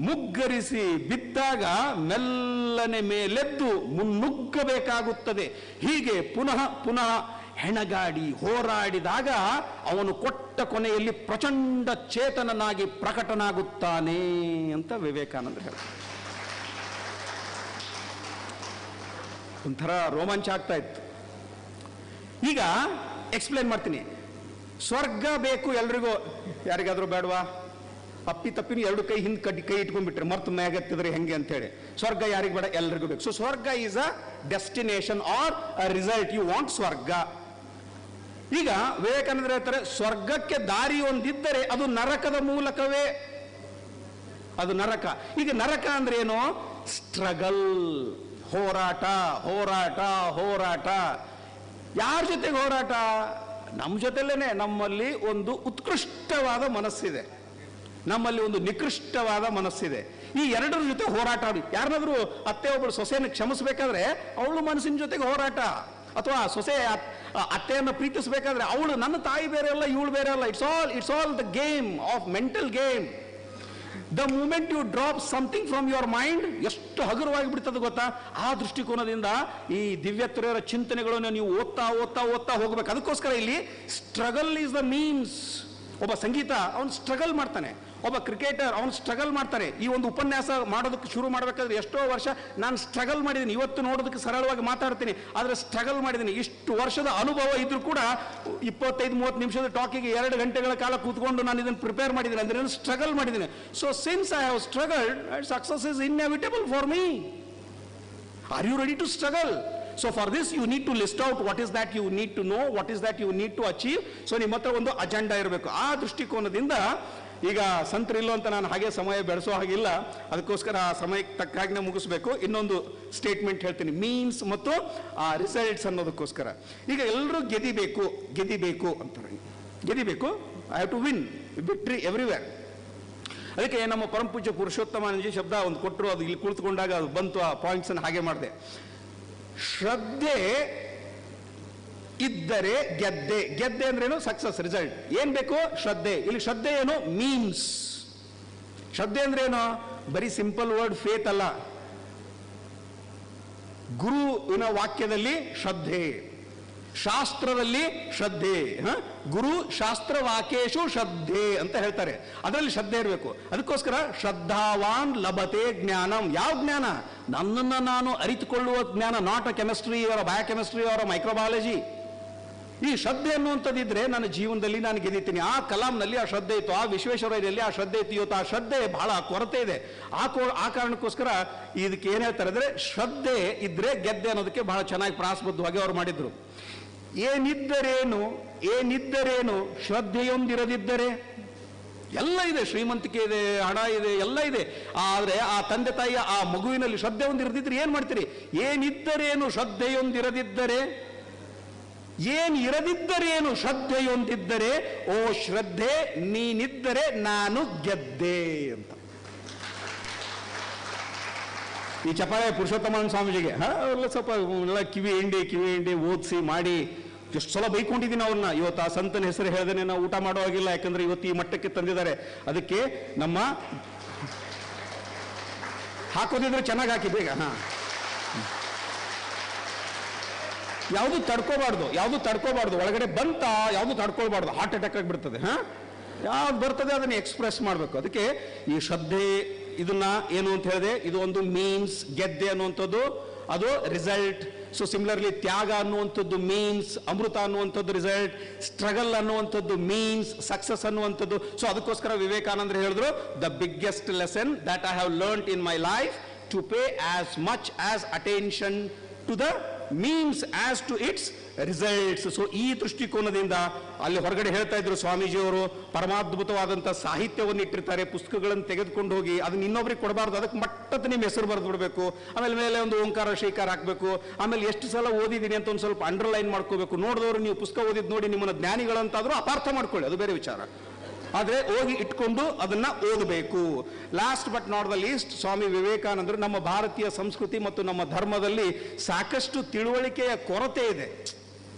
ಮುಗ್ಗರಿಸಿ ಬಿದ್ದಾಗ ಮೆಲ್ಲನೆ ಮೇಲೆದ್ದು ಮುನ್ನುಗ್ಗಬೇಕಾಗುತ್ತದೆ. ಹೀಗೆ ಪುನಃ ಪುನಃ ಹೆಣಗಾಡಿ ಹೋರಾಡಿದಾಗ ಅವನು ಕೊಟ್ಟ ಕೊನೆಯಲ್ಲಿ ಪ್ರಚಂಡ ಚೇತನನಾಗಿ ಪ್ರಕಟನಾಗುತ್ತಾನೆ ಅಂತ ವಿವೇಕಾನಂದರು ಹೇಳ್ತಾರೆ. ಒಂಥರ ರೋಮಾಂಚ ಆಗ್ತಾ ಇತ್ತು. ಈಗ ಎಕ್ಸ್ಪ್ಲೇನ್ ಮಾಡ್ತೀನಿ. ಸ್ವರ್ಗ ಬೇಕು ಎಲ್ರಿಗೂ, ಯಾರಿಗಾದ್ರೂ ಬೇಡವಾ? ಅಪ್ಪಿ ತಪ್ಪಿನ ಎರಡು ಕೈ ಹಿಂದೆ ಕೈ ಇಟ್ಕೊಂಡ್ಬಿಟ್ರೆ ಮರ್ತು ಮ್ಯಾಗತ್ತಿದ್ರೆ ಹೆಂಗೆ ಅಂತೇಳಿ. ಸ್ವರ್ಗ ಯಾರಿಗೆ ಬೇಡ? ಎಲ್ರಿಗೂ ಬೇಕು. ಸೊ ಸ್ವರ್ಗ is a destination or a result. You want ಸ್ವರ್ಗ. ಈಗ ವಿವೇಕಾನಂದರು ಹೇಳ್ತಾರೆ, ಸ್ವರ್ಗಕ್ಕೆ ದಾರಿ ಒಂದಿದ್ದರೆ ಅದು ನರಕದ ಮೂಲಕವೇ, ಅದು ನರಕ. ಈಗ ನರಕ ಅಂದ್ರೆ ಏನು? ಸ್ಟ್ರಗಲ್, ಹೋರಾಟ ಹೋರಾಟ ಹೋರಾಟ. ಯಾರ ಜೊತೆಗೆ ಹೋರಾಟ? ನಮ್ಮ ಜೊತೆಲೇನೆ. ನಮ್ಮಲ್ಲಿ ಒಂದು ಉತ್ಕೃಷ್ಟವಾದ ಮನಸ್ಸಿದೆ, ನಮ್ಮಲ್ಲಿ ಒಂದು ನಿಕೃಷ್ಟವಾದ ಮನಸ್ಸಿದೆ. ಈ ಎರಡರ ಜೊತೆ ಹೋರಾಟ. ಯಾರನ್ನಾದ್ರೂ ಅತ್ತೆ ಒಬ್ಬಳು ಸೊಸೆಯನ್ನು ಕ್ಷಮಿಸಬೇಕಾದ್ರೆ ಅವಳು ಮನಸ್ಸಿನ ಜೊತೆಗೆ ಹೋರಾಟ, ಅಥವಾ ಸೊಸೆ ಅತ್ತೆಯನ್ನು ಪ್ರೀತಿಸಬೇಕಾದ್ರೆ ಅವಳು ನನ್ನ ತಾಯಿ ಬೇರೆ ಅಲ್ಲ, ಇವಳು ಬೇರೆ ಅಲ್ಲ. It's all the game of mental game. The moment you drop something from your mind, ಎಷ್ಟು ಹಗುರವಾಗಿ ಬಿಡ್ತದೆ ಗೊತ್ತಾ? ಆ ದೃಷ್ಟಿಕೋನದಿಂದ ಈ ದಿವ್ಯತ್ರೆಯರ ಚಿಂತನೆಗಳನ್ನು ನೀವು ಓದ್ತಾ ಓದ್ತಾ ಓದ್ತಾ ಹೋಗ್ಬೇಕು. ಅದಕ್ಕೋಸ್ಕರ ಇಲ್ಲಿ ಸ್ಟ್ರಗಲ್ ಈಸ್ ದ ಮೀನ್ಸ್. ಒಬ್ಬ ಸಂಗೀತ ಅವನು ಸ್ಟ್ರಗಲ್ ಮಾಡ್ತಾನೆ, ಒಬ್ಬ ಕ್ರಿಕೆಟರ್ ಅವನು ಸ್ಟ್ರಗಲ್ ಮಾಡ್ತಾರೆ. ಈ ಒಂದು ಉಪನ್ಯಾಸ ಮಾಡೋದಕ್ಕೆ ಶುರು ಮಾಡಬೇಕಾದ್ರೆ ಎಷ್ಟೋ ವರ್ಷ ನಾನು ಸ್ಟ್ರಗಲ್ ಮಾಡಿದ್ದೀನಿ. ಇವತ್ತು ನೋಡೋದಕ್ಕೆ ಸರಳವಾಗಿ ಮಾತಾಡ್ತೀನಿ, ಆದರೆ ಸ್ಟ್ರಗಲ್ ಮಾಡಿದ್ದೀನಿ. ಇಷ್ಟು ವರ್ಷದ ಅನುಭವ ಇದ್ರೂ ಕೂಡ 25-30 ನಿಮಿಷದ ಟಾಕಿಗೆ 2 ಗಂಟೆಗಳ ಕಾಲ ಕೂತ್ಕೊಂಡು ನಾನು ಇದನ್ನು ಪ್ರಿಪೇರ್ ಮಾಡಿದ್ದೀನಿ. ಅಂದರೆ ನಾನು ಸ್ಟ್ರಗಲ್ ಮಾಡಿದ್ದೀನಿ. So since I have struggled, success is inevitable for me. Are you ready to struggle? So for this you need to list out what is that you need to know, what is that you need to achieve. So ನಿಮ್ಮ ಹತ್ರ ಒಂದು ಅಜೆಂಡಾ ಇರಬೇಕು. ಆ ದೃಷ್ಟಿಕೋನದಿಂದ ಈಗ ಸಂತರಿಲ್ಲೋ ಅಂತ ನಾನು ಹಾಗೆ ಸಮಯ ಬೆಳೆಸೋ ಹಾಗಿಲ್ಲ, ಅದಕ್ಕೋಸ್ಕರ ಆ ಸಮಯಕ್ಕೆ ತಕ್ಕ ಹಾಗೆ ಮುಗಿಸ್ಬೇಕು. ಇನ್ನೊಂದು ಸ್ಟೇಟ್ಮೆಂಟ್ ಹೇಳ್ತೀನಿ, ಮೀನ್ಸ್ ಮತ್ತು ಆ ರಿಸಲ್ಟ್ಸ್ ಅನ್ನೋದಕ್ಕೋಸ್ಕರ. ಈಗ ಎಲ್ಲರೂ ಗೆದಿಬೇಕು ಅಂತಾರೆ. ಗೆದಿಬೇಕು, I have to win, victory everywhere. ಅದಕ್ಕೆ ನಮ್ಮ ಪರಮ ಪೂಜ್ಯ ಪುರುಷೋತ್ತಮಾನಂದಜಿ ಶಬ್ದ ಒಂದು ಕೊಟ್ಟರು, ಅದು ಇಲ್ಲಿ ಕುಳಿತುಕೊಂಡಾಗ ಅದು ಬಂತು, ಆ ಪಾಯಿಂಟ್ಸನ್ನು ಹಾಗೆ ಮಾಡಿದೆ. ಶ್ರದ್ಧೆ ಇದ್ದರೆ ಗೆದ್ದೆ ಅಂದ್ರೇನು? Success, result. ಏನ್ ಬೇಕು? ಶ್ರದ್ಧೆ. ಇಲ್ಲಿ ಶ್ರದ್ಧೆ ಏನು? ಮೀನ್ಸ್. ಶ್ರದ್ಧೆ ಅಂದ್ರೇನು? ಬರೀ ಸಿಂಪಲ್ ವರ್ಡ್ ಫೇತ್ ಅಲ್ಲ. ಗುರುವಿನ ವಾಕ್ಯದಲ್ಲಿ ಶ್ರದ್ಧೆ, ಶಾಸ್ತ್ರದಲ್ಲಿ ಶ್ರದ್ಧೆ. ಗುರು ಶಾಸ್ತ್ರ ವಾಕ್ಯೇಶು ಶ್ರದ್ಧೆ ಅಂತ ಹೇಳ್ತಾರೆ. ಅದರಲ್ಲಿ ಶ್ರದ್ಧೆ ಇರಬೇಕು. ಅದಕ್ಕೋಸ್ಕರ ಶ್ರದ್ಧಾವಾನ್ ಲಭತೆ ಜ್ಞಾನಂ. ಯಾವ ಜ್ಞಾನ? ನನ್ನನ್ನು ನಾನು ಅರಿತುಕೊಳ್ಳುವ ಜ್ಞಾನ, ನಾಟ್ ಅ ಕೆಮಿಸ್ಟ್ರಿ ಅವರ ಬಯೋಕೆಮಿಸ್ಟ್ರಿ ಅವರ ಮೈಕ್ರೋಬಯಾಲಜಿ. ಈ ಶ್ರದ್ಧೆ ಅನ್ನುವಂಥದ್ದಿದ್ರೆ ನನ್ನ ಜೀವನದಲ್ಲಿ ನಾನು ಗೆದ್ದಿದ್ದೀನಿ. ಆ ಕಲಾಂನಲ್ಲಿ ಆ ಶ್ರದ್ಧೆ ಇತ್ತು, ಆ ವಿಶ್ವೇಶ್ವರಯ್ಯಲ್ಲಿ ಆ ಶ್ರದ್ಧೆ ಇತ್ತು. ಇವತ್ತು ಆ ಶ್ರದ್ಧೆ ಬಹಳ ಕೊರತೆ ಇದೆ. ಆ ಕಾರಣಕ್ಕೋಸ್ಕರ ಇದಕ್ಕೆ ಏನು ಹೇಳ್ತಾರೆ ಅಂದರೆ, ಶ್ರದ್ಧೆ ಇದ್ರೆ ಗೆದ್ದೆ ಅನ್ನೋದಕ್ಕೆ ಬಹಳ ಚೆನ್ನಾಗಿ ಪ್ರಾಸಬದ್ಧವಾಗಿ ಅವರು ಮಾಡಿದ್ರು. ಏನಿದ್ದರೇನು ಶ್ರದ್ಧೆಯೊಂದಿರದಿದ್ದರೆ? ಎಲ್ಲ ಇದೆ, ಶ್ರೀಮಂತಿಕೆ ಇದೆ, ಹಣ ಇದೆ, ಎಲ್ಲ ಇದೆ. ಆದರೆ ಆ ತಂದೆ ತಾಯಿಯ ಆ ಮಗುವಿನಲ್ಲಿ ಶ್ರದ್ಧೆ ಒಂದಿರದಿದ್ರೆ ಏನ್ ಮಾಡ್ತೀರಿ? ಏನಿದ್ದರೇನು ಶ್ರದ್ಧೆಯೊಂದಿರದಿದ್ದರೆ? ಏನಿರದಿದ್ದರೇನು ಶ್ರದ್ಧೆಯೊಂದಿದ್ದರೆ? ಓ ಶ್ರದ್ಧೆ, ನೀನಿದ್ದರೆ ನಾನು ಗೆದ್ದೆ ಅಂತ. ಈ ಚಪಾಳೆ ಪುರುಷೋತ್ತಮ ಸ್ವಾಮೀಜಿಗೆ ಎಲ್ಲ ಸ್ವಲ್ಪ ಕಿವಿ ಹಿಂಡಿ ಓದಿಸಿ ಮಾಡಿ ಎಷ್ಟು ಸಲ ಬೈಕೊಂಡಿದ್ದೀನಿ ಅವ್ರನ್ನ. ಇವತ್ತು ಆ ಸಂತನ ಹೆಸರು ಹೇಳ್ದೇನೆ ನಾವು ಊಟ ಮಾಡೋ ಹಾಗಿಲ್ಲ, ಯಾಕಂದ್ರೆ ಇವತ್ತು ಈ ಮಟ್ಟಕ್ಕೆ ತಂದಿದ್ದಾರೆ. ಅದಕ್ಕೆ ನಮ್ಮ ಹಾಕೋದಿದ್ರೆ ಚೆನ್ನಾಗಿ ಹಾಕಿ ಬೇಗ. ಯಾವುದು ತಡ್ಕೋಬಾರ್ದು, ಒಳಗಡೆ ಬಂತ ಯಾವುದು ತಡ್ಕೊಳ್ಬಾರ್ದು, ಹಾರ್ಟ್ ಅಟ್ಯಾಕ್ ಆಗಿಬಿಡ್ತದೆ. ಯಾವ್ದು ಬರ್ತದೆ ಅದನ್ನ ಎಕ್ಸ್ಪ್ರೆಸ್ ಮಾಡಬೇಕು. ಅದಕ್ಕೆ ಈ ಶ್ರದ್ಧೆ ಇದನ್ನ ಏನು ಅಂತ ಹೇಳಿದೆ, ಇದು ಒಂದು ಮೀನ್ಸ್, ಗೆದ್ದೆ ಅನ್ನುವಂಥದ್ದು ಅದು ರಿಸಲ್ಟ್. ಸೊ ಸಿಮಿಲರ್ಲಿ ತ್ಯಾಗ ಅನ್ನುವಂಥದ್ದು ಮೀನ್ಸ್, ಅಮೃತ ಅನ್ನುವಂಥದ್ದು ರಿಸಲ್ಟ್, ಸ್ಟ್ರಗಲ್ ಅನ್ನುವಂಥದ್ದು ಮೀನ್ಸ್, ಸಕ್ಸಸ್ ಅನ್ನುವಂಥದ್ದು. ಸೊ ಅದಕ್ಕೋಸ್ಕರ ವಿವೇಕಾನಂದರು ಹೇಳಿದ್ರು, the biggest lesson that I have learned in my life to pay as much as attention to the means as to its results. So ಈ ದೃಷ್ಟಿಕೋನದಿಂದ ಅಲ್ಲಿ ಹೊರಗಡೆ ಹೇಳ್ತಾ ಇದ್ರು ಸ್ವಾಮೀಜಿಯವರು, ಪರಮಾದ್ಭುತವಾದಂಥ ಸಾಹಿತ್ಯವನ್ನು ಇಟ್ಟಿರ್ತಾರೆ, ಪುಸ್ತಕಗಳನ್ನು ತೆಗೆದುಕೊಂಡು ಹೋಗಿ ಅದನ್ನ ಇನ್ನೊಬ್ರಿಗೆ ಕೊಡಬಾರ್ದು, ಅದಕ್ಕೆ ಮಟ್ಟದ ನಿಮ್ಮ ಹೆಸರು ಬರೆದು ಬಿಡಬೇಕು, ಆಮೇಲೆ ಮೇಲೆ ಒಂದು ಓಂಕಾರ ಶೇಖರ್ ಹಾಕಬೇಕು, ಆಮೇಲೆ ಎಷ್ಟು ಸಲ ಓದಿದ್ದೀನಿ ಅಂತ ಒಂದು ಸ್ವಲ್ಪ ಅಂಡರ್ಲೈನ್ ಮಾಡ್ಕೋಬೇಕು. ನೋಡಿದವರು ನೀವು ಪುಸ್ತಕ ಓದಿದ್ ನೋಡಿ ನಿಮ್ಮನ್ನ ಜ್ಞಾನಿಗಳಂತಾದ್ರೂ ಅಪಾರ್ಥ ಮಾಡ್ಕೊಳ್ಳಿ, ಅದು ಬೇರೆ ವಿಚಾರ. ಆದರೆ ಹೋಗಿ ಇಟ್ಕೊಂಡು ಅದನ್ನ ಓದಬೇಕು. Last but not the least, Swami ವಿವೇಕಾನಂದರು ನಮ್ಮ ಭಾರತೀಯ ಸಂಸ್ಕೃತಿ ಮತ್ತು ನಮ್ಮ ಧರ್ಮದಲ್ಲಿ ಸಾಕಷ್ಟು ತಿಳುವಳಿಕೆಯ ಕೊರತೆ ಇದೆ.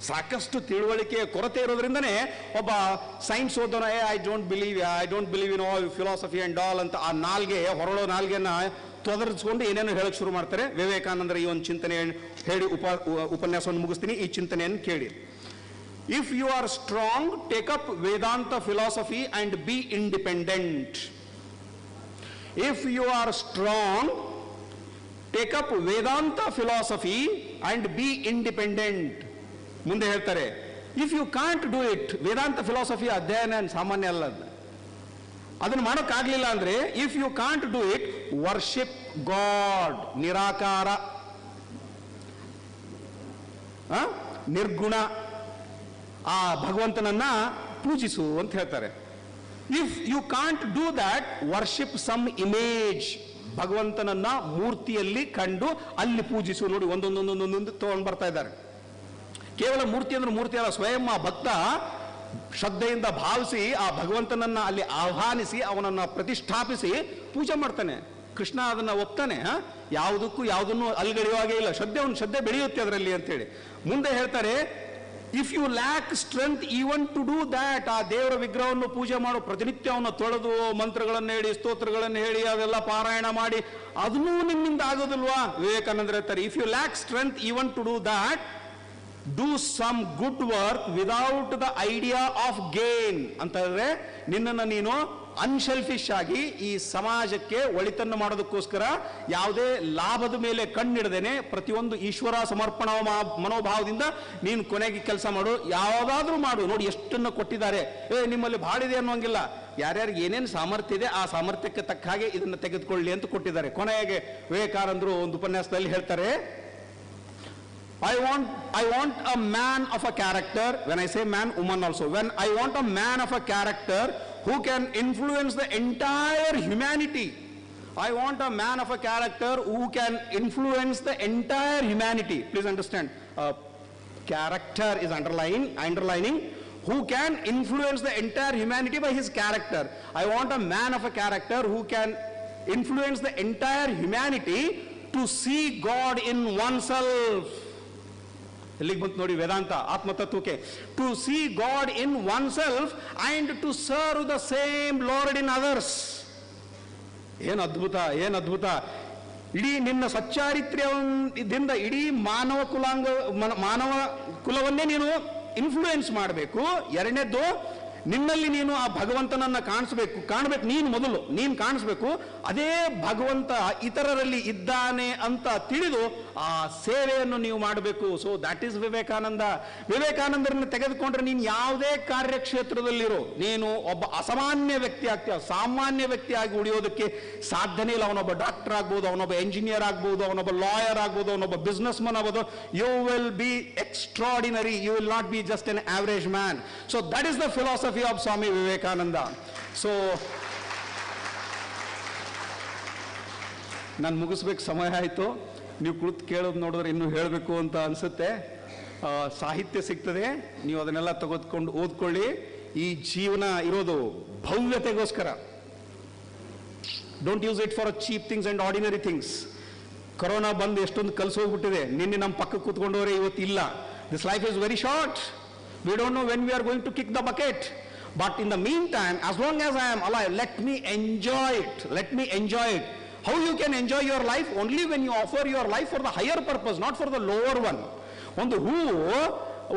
ಸಾಕಷ್ಟು ತಿಳುವಳಿಕೆಯ ಕೊರತೆ ಇರೋದ್ರಿಂದನೇ ಒಬ್ಬ ಸೈನ್ಸ್ ಓದೋನ I don't believe in all philosophy and all ಅಂತ ಆ ಹೊರಳೋ ನಾಲ್ಗೆನ ತೊದರಿಸ್ಕೊಂಡು ಏನೇನು ಹೇಳಕ್ ಶುರು ಮಾಡ್ತಾರೆ. ವಿವೇಕಾನಂದರ ಈ ಒಂದು ಚಿಂತನೆ ಹೇಳಿ ಉಪನ್ಯಾಸವನ್ನು ಮುಗಿಸ್ತೀನಿ. ಈ ಚಿಂತನೆಯನ್ನು ಕೇಳಿ. If you are strong, take up Vedanta philosophy and be independent. If you are strong, take up Vedanta philosophy and be independent. ಮುಂದೆ ಹೇಳ್ತಾರೆ, if you can't do it, Vedanta philosophy ಅಧ್ಯಯನ ಸಾಮಾನ್ಯ ಅಲ್ಲ, ಅದನ್ನು ಮಾಡೋಕ್ಕಾಗಲಿಲ್ಲ ಅಂದ್ರೆ, if you can't do it, worship god, ನಿರಾಕಾರ, ನಿರ್ಗುಣ, ಆ ಭಗವಂತನನ್ನ ಪೂಜಿಸು ಅಂತ ಹೇಳ್ತಾರೆ. If you can't do that, worship some image, ಭಗವಂತನನ್ನ ಮೂರ್ತಿಯಲ್ಲಿ ಕಂಡು ಅಲ್ಲಿ ಪೂಜಿಸು. ನೋಡಿ ಒಂದೊಂದೊಂದೊಂದೊಂದು ತಗೊಂಡು ಬರ್ತಾ ಇದ್ದಾರೆ. ಕೇವಲ ಮೂರ್ತಿ ಅಂದ್ರೆ ಮೂರ್ತಿ ಅಲ್ಲ, ಸ್ವಯಂ ಆ ಭಕ್ತ ಶ್ರದ್ಧೆಯಿಂದ ಭಾವಿಸಿ ಆ ಭಗವಂತನನ್ನ ಅಲ್ಲಿ ಆಹ್ವಾನಿಸಿ ಅವನನ್ನ ಪ್ರತಿಷ್ಠಾಪಿಸಿ ಪೂಜೆ ಮಾಡ್ತಾನೆ. ಕೃಷ್ಣ ಅದನ್ನ ಒಪ್ತಾನೆ. ಯಾವುದನ್ನು ಅಲ್ಗಡಿಯುವಾಗೇ ಇಲ್ಲ, ಶ್ರದ್ಧೆ ಬೆಳೆಯುತ್ತೆ ಅದರಲ್ಲಿ ಅಂತೇಳಿ. ಮುಂದೆ ಹೇಳ್ತಾರೆ, if you lack strength even to do that, ಆ ದೇವರ ವಿಗ್ರಹವನ್ನು ಪೂಜೆ ಮಾಡೋ, ಪ್ರತಿನಿತ್ಯ ಅವನ್ನ ತೊಳೆದು ಮಂತ್ರಗಳನ್ನು ಹೇಳಿ ಸ್ತೋತ್ರಗಳನ್ನು ಹೇಳಿ ಅದೆಲ್ಲ ಪಾರಾಯಣ ಮಾಡಿ ಅದನ್ನೂ ನಿಮ್ಮಿಂದ ಆಗೋದಿಲ್ವಾ? ವಿವೇಕಾನಂದರು ಹೇಳ್ತಾರೆ, if you lack strength even to do that, do some good work without the idea of gain ಅಂತ ಹೇಳಿದ್ರೆ, ನಿನ್ನನ್ನು ನೀನು ಅನ್ಸೆಲ್ಫಿಶ್ ಆಗಿ ಈ ಸಮಾಜಕ್ಕೆ ಒಳಿತನ್ನು ಮಾಡೋದಕ್ಕೋಸ್ಕರ ಯಾವುದೇ ಲಾಭದ ಮೇಲೆ ಕಣ್ಣಿಡದೇನೆ ಪ್ರತಿಯೊಂದು ಈಶ್ವರ ಸಮರ್ಪಣಾ ಮನೋಭಾವದಿಂದ ನೀನು ಕೊನೆಗೆ ಕೆಲಸ ಮಾಡು, ಯಾವುದಾದ್ರೂ ಮಾಡು. ನೋಡಿ ಎಷ್ಟನ್ನು ಕೊಟ್ಟಿದ್ದಾರೆ, ನಿಮ್ಮಲ್ಲಿ ಭಾಳ ಇದೆ ಅನ್ನೋಂಗಿಲ್ಲ, ಯಾರ್ಯಾರಿಗೆ ಏನೇನು ಸಾಮರ್ಥ್ಯ ಇದೆ ಆ ಸಾಮರ್ಥ್ಯಕ್ಕೆ ತಕ್ಕ ಹಾಗೆ ಇದನ್ನು ತೆಗೆದುಕೊಳ್ಳಿ ಅಂತ ಕೊಟ್ಟಿದ್ದಾರೆ. ಕೊನೆಗೆ ವಿವೇಕಾನಂದರು ಒಂದು ಉಪನ್ಯಾಸದಲ್ಲಿ ಹೇಳ್ತಾರೆ, I want a man of a character. When I say man, woman also. When I want a man of a character who can influence the entire humanity. I want a man of a character who can influence the entire humanity. Please understand. Character is underlining. Who can influence the entire humanity by his character. I want a man of a character who can influence the entire humanity to see God in oneself. ಎಲ್ಲಿಗೆ ಬಂತು ನೋಡಿ ವೇದಾಂತ ಆತ್ಮತತ್ವಕ್ಕೆ. To see God in oneself and to serve the same Lord in others. ಏನು ಅದ್ಭುತ. ಇಡೀ ನಿನ್ನ ಸಚ್ಚಾರಿತ್ರ್ಯದಿಂದ ಇಡೀ ಮಾನವ ಕುಲವನ್ನೇ ನೀನು ಇನ್ಫ್ಲೂಯೆನ್ಸ್ ಮಾಡಬೇಕು. ಎರಡನೇದ್ದು, ನಿನ್ನಲ್ಲಿ ನೀನು ಆ ಭಗವಂತನನ್ನ ಕಾಣಬೇಕು. ನೀನು ಮೊದಲು ನೀನು ಕಾಣಿಸ್ಬೇಕು. ಅದೇ ಭಗವಂತ ಇತರರಲ್ಲಿ ಇದ್ದಾನೆ ಅಂತ ತಿಳಿದು ಆ ಸೇವೆಯನ್ನು ನೀವು ಮಾಡಬೇಕು. ಸೊ ದಟ್ ಈಸ್ ವಿವೇಕಾನಂದರನ್ನು ತೆಗೆದುಕೊಂಡ್ರೆ ನೀನು ಯಾವುದೇ ಕಾರ್ಯಕ್ಷೇತ್ರದಲ್ಲಿರೋ, ನೀನು ಒಬ್ಬ ಅಸಾಮಾನ್ಯ ವ್ಯಕ್ತಿ ಆಗ್ತೀಯ. ಸಾಮಾನ್ಯ ವ್ಯಕ್ತಿ ಆಗಿ ಉಳಿಯೋದಕ್ಕೆ ಸಾಧ್ಯನೇ ಇಲ್ಲ. ಅವನೊಬ್ಬ ಡಾಕ್ಟರ್ ಆಗ್ಬೋದು, ಅವನೊಬ್ಬ ಎಂಜಿನಿಯರ್ ಆಗ್ಬೋದು, ಅವನೊಬ್ಬ ಲಾಯರ್ ಆಗ್ಬೋದು, ಅವನೊಬ್ಬ ಬಿಸ್ನೆಸ್ ಮನ್ ಆಗ್ಬೋದು. You will be extraordinary. You will not be just an average man. So that is the philosophy of Swami Vivekananda. So ನಾನು ಮುಗಿಸ್ಬೇಕು, ಸಮಯ ಆಯಿತು. ನೀವು ಕುಳಿತು ಕೇಳೋದು ನೋಡಿದ್ರೆ ಇನ್ನೂ ಹೇಳಬೇಕು ಅಂತ ಅನಿಸುತ್ತೆ. ಸಾಹಿತ್ಯ ಸಿಗ್ತದೆ, ನೀವು ಅದನ್ನೆಲ್ಲ ತೆಗೆದುಕೊಂಡು ಓದ್ಕೊಳ್ಳಿ. ಈ ಜೀವನ ಇರೋದು ಭವ್ಯತೆಗೋಸ್ಕರ. Don't use it for cheap things and ordinary things. Corona ಬಂದು ಎಷ್ಟೊಂದು ಕಲಿಸೋಗ್ಬಿಟ್ಟಿದೆ. ನಿನ್ನೆ ನಮ್ಮ ಪಕ್ಕ ಕೂತ್ಕೊಂಡವರೇ ಇವತ್ತು ಇಲ್ಲ. This life is very short. We don't know when we are going to kick the bucket. But in the meantime, as long as I am alive, let me enjoy it. Let me enjoy it. How you can enjoy your life? Only when you offer your life for the higher purpose, not for the lower one.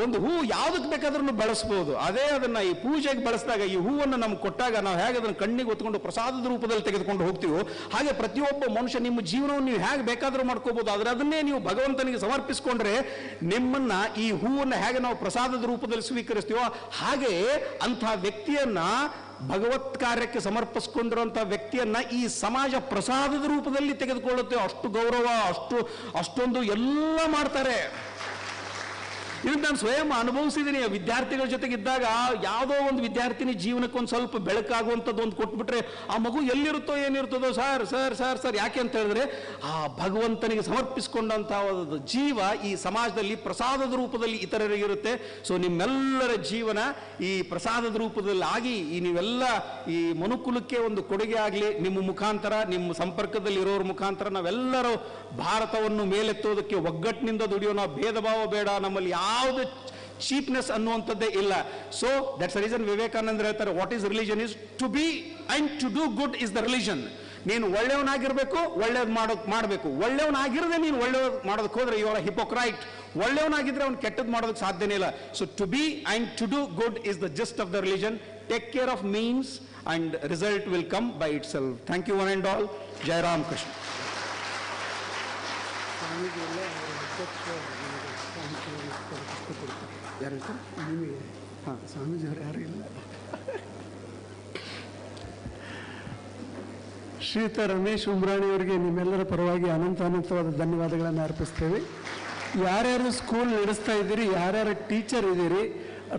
ಒಂದು ಹೂ ಯಾವುದಕ್ಕೆ ಬೇಕಾದ್ರೂ ಬೆಳೆಸ್ಬೋದು. ಅದೇ ಅದನ್ನು ಈ ಪೂಜೆಗೆ ಬಳಸಿದಾಗ, ಈ ಹೂವನ್ನು ನಮ್ಗೆ ಕೊಟ್ಟಾಗ ನಾವು ಹೇಗೆ ಅದನ್ನು ಕಣ್ಣಿಗೆ ಹೊತ್ಕೊಂಡು ಪ್ರಸಾದದ ರೂಪದಲ್ಲಿ ತೆಗೆದುಕೊಂಡು ಹೋಗ್ತೀವೋ, ಹಾಗೆ ಪ್ರತಿಯೊಬ್ಬ ಮನುಷ್ಯ ನಿಮ್ಮ ಜೀವನವನ್ನು ನೀವು ಹೇಗೆ ಬೇಕಾದರೂ ಮಾಡ್ಕೋಬೋದು. ಆದರೆ ಅದನ್ನೇ ನೀವು ಭಗವಂತನಿಗೆ ಸಮರ್ಪಿಸಿಕೊಂಡ್ರೆ, ನಿಮ್ಮನ್ನ ಈ ಹೂವನ್ನು ಹೇಗೆ ನಾವು ಪ್ರಸಾದದ ರೂಪದಲ್ಲಿ ಸ್ವೀಕರಿಸ್ತೀವೋ, ಹಾಗೆ ಅಂಥ ವ್ಯಕ್ತಿಯನ್ನ, ಭಗವತ್ ಕಾರ್ಯಕ್ಕೆ ಸಮರ್ಪಿಸಿಕೊಂಡಿರುವಂಥ ವ್ಯಕ್ತಿಯನ್ನ ಈ ಸಮಾಜ ಪ್ರಸಾದದ ರೂಪದಲ್ಲಿ ತೆಗೆದುಕೊಳ್ಳುತ್ತೆ. ಅಷ್ಟು ಗೌರವ, ಅಷ್ಟೊಂದು ಎಲ್ಲ ಮಾಡ್ತಾರೆ. ಇದನ್ನು ನಾನು ಸ್ವಯಂ ಅನುಭವಿಸಿದ್ದೀನಿ. ವಿದ್ಯಾರ್ಥಿಗಳ ಜೊತೆಗಿದ್ದಾಗ ಯಾವುದೋ ಒಂದು ವಿದ್ಯಾರ್ಥಿನಿ ಜೀವನಕ್ಕೆ ಒಂದು ಸ್ವಲ್ಪ ಬೆಳಕಾಗುವಂಥದ್ದು ಒಂದು ಕೊಟ್ಬಿಟ್ರೆ, ಆ ಮಗು ಎಲ್ಲಿರುತ್ತೋ ಏನಿರ್ತದೋ, ಸರ್ ಸರ್ ಸರ್ ಸರ್ ಯಾಕೆ ಅಂತ ಹೇಳಿದ್ರೆ, ಆ ಭಗವಂತನಿಗೆ ಸಮರ್ಪಿಸಿಕೊಂಡಂಥ ಒಂದು ಜೀವ ಈ ಸಮಾಜದಲ್ಲಿ ಪ್ರಸಾದದ ರೂಪದಲ್ಲಿ ಇತರರಿಗೆ ಇರುತ್ತೆ. ಸೊ ನಿಮ್ಮೆಲ್ಲರ ಜೀವನ ಈ ಪ್ರಸಾದದ ರೂಪದಲ್ಲಿ ಆಗಿ, ಈ ನೀವೆಲ್ಲ ಈ ಮನುಕುಲಕ್ಕೆ ಒಂದು ಕೊಡುಗೆ ಆಗಲಿ. ನಿಮ್ಮ ಮುಖಾಂತರ, ನಿಮ್ಮ ಸಂಪರ್ಕದಲ್ಲಿ ಇರೋರ ಮುಖಾಂತರ ನಾವೆಲ್ಲರೂ ಭಾರತವನ್ನು ಮೇಲೆತ್ತೋದಕ್ಕೆ ಒಗ್ಗಟ್ಟಿನಿಂದ ದುಡಿಯೋಣ. ಭೇದ ಭಾವ ಬೇಡ, ನಮ್ಮಲ್ಲಿ ಯಾವುದು ಚೀಪ್ನೆಸ್ ಅನ್ನುವಂಥದ್ದೇ ಇಲ್ಲ. ಸೊ ದಟ್ಸ್ ರೀಸನ್ ವಿವೇಕಾನಂದರು ಹೇಳ್ತಾರೆ, what is religion is to be and to do good is the religion. ನೀನು ಒಳ್ಳೆಯವನಾಗಿರ್ಬೇಕು, ಒಳ್ಳೇದು ಮಾಡಬೇಕು. ಒಳ್ಳೆಯವನಾಗಿರದೆ ನೀನು ಒಳ್ಳೆಯದು ಮಾಡೋದಕ್ಕೆ ಹೋದ್ರೆ ಯು ಆರ್ ಅ ಹಿಪೋಕ್ರೈಟ್. ಒಳ್ಳೆಯವನಾಗಿದ್ರೆ ಅವ್ನು ಕೆಟ್ಟದ್ದು ಮಾಡೋದಕ್ಕೆ ಸಾಧ್ಯನೇ ಇಲ್ಲ. So to be and to do good is the just of the religion. Take care of means and result will come by itself. Thank you one and all. ಜೈ ರಾಮ್ ಕೃಷ್ಣ. ಯಾರು ನಿಮಗೆ? ಹಾಂ, ಸ್ವಾಮೀಜಿಯವರು ಯಾರು ಇಲ್ಲ. ಶ್ರೀಯುತ ರಮೇಶ್ ಉಮ್ರಾಣಿಯವರಿಗೆ ನಿಮ್ಮೆಲ್ಲರ ಪರವಾಗಿ ಅನಂತವಾದ ಧನ್ಯವಾದಗಳನ್ನು ಅರ್ಪಿಸ್ತೇವೆ. ಯಾರ್ಯಾರು ಸ್ಕೂಲ್ ನಡೆಸ್ತಾ ಇದ್ದೀರಿ, ಯಾರ್ಯಾರು ಟೀಚರ್ ಇದ್ದೀರಿ,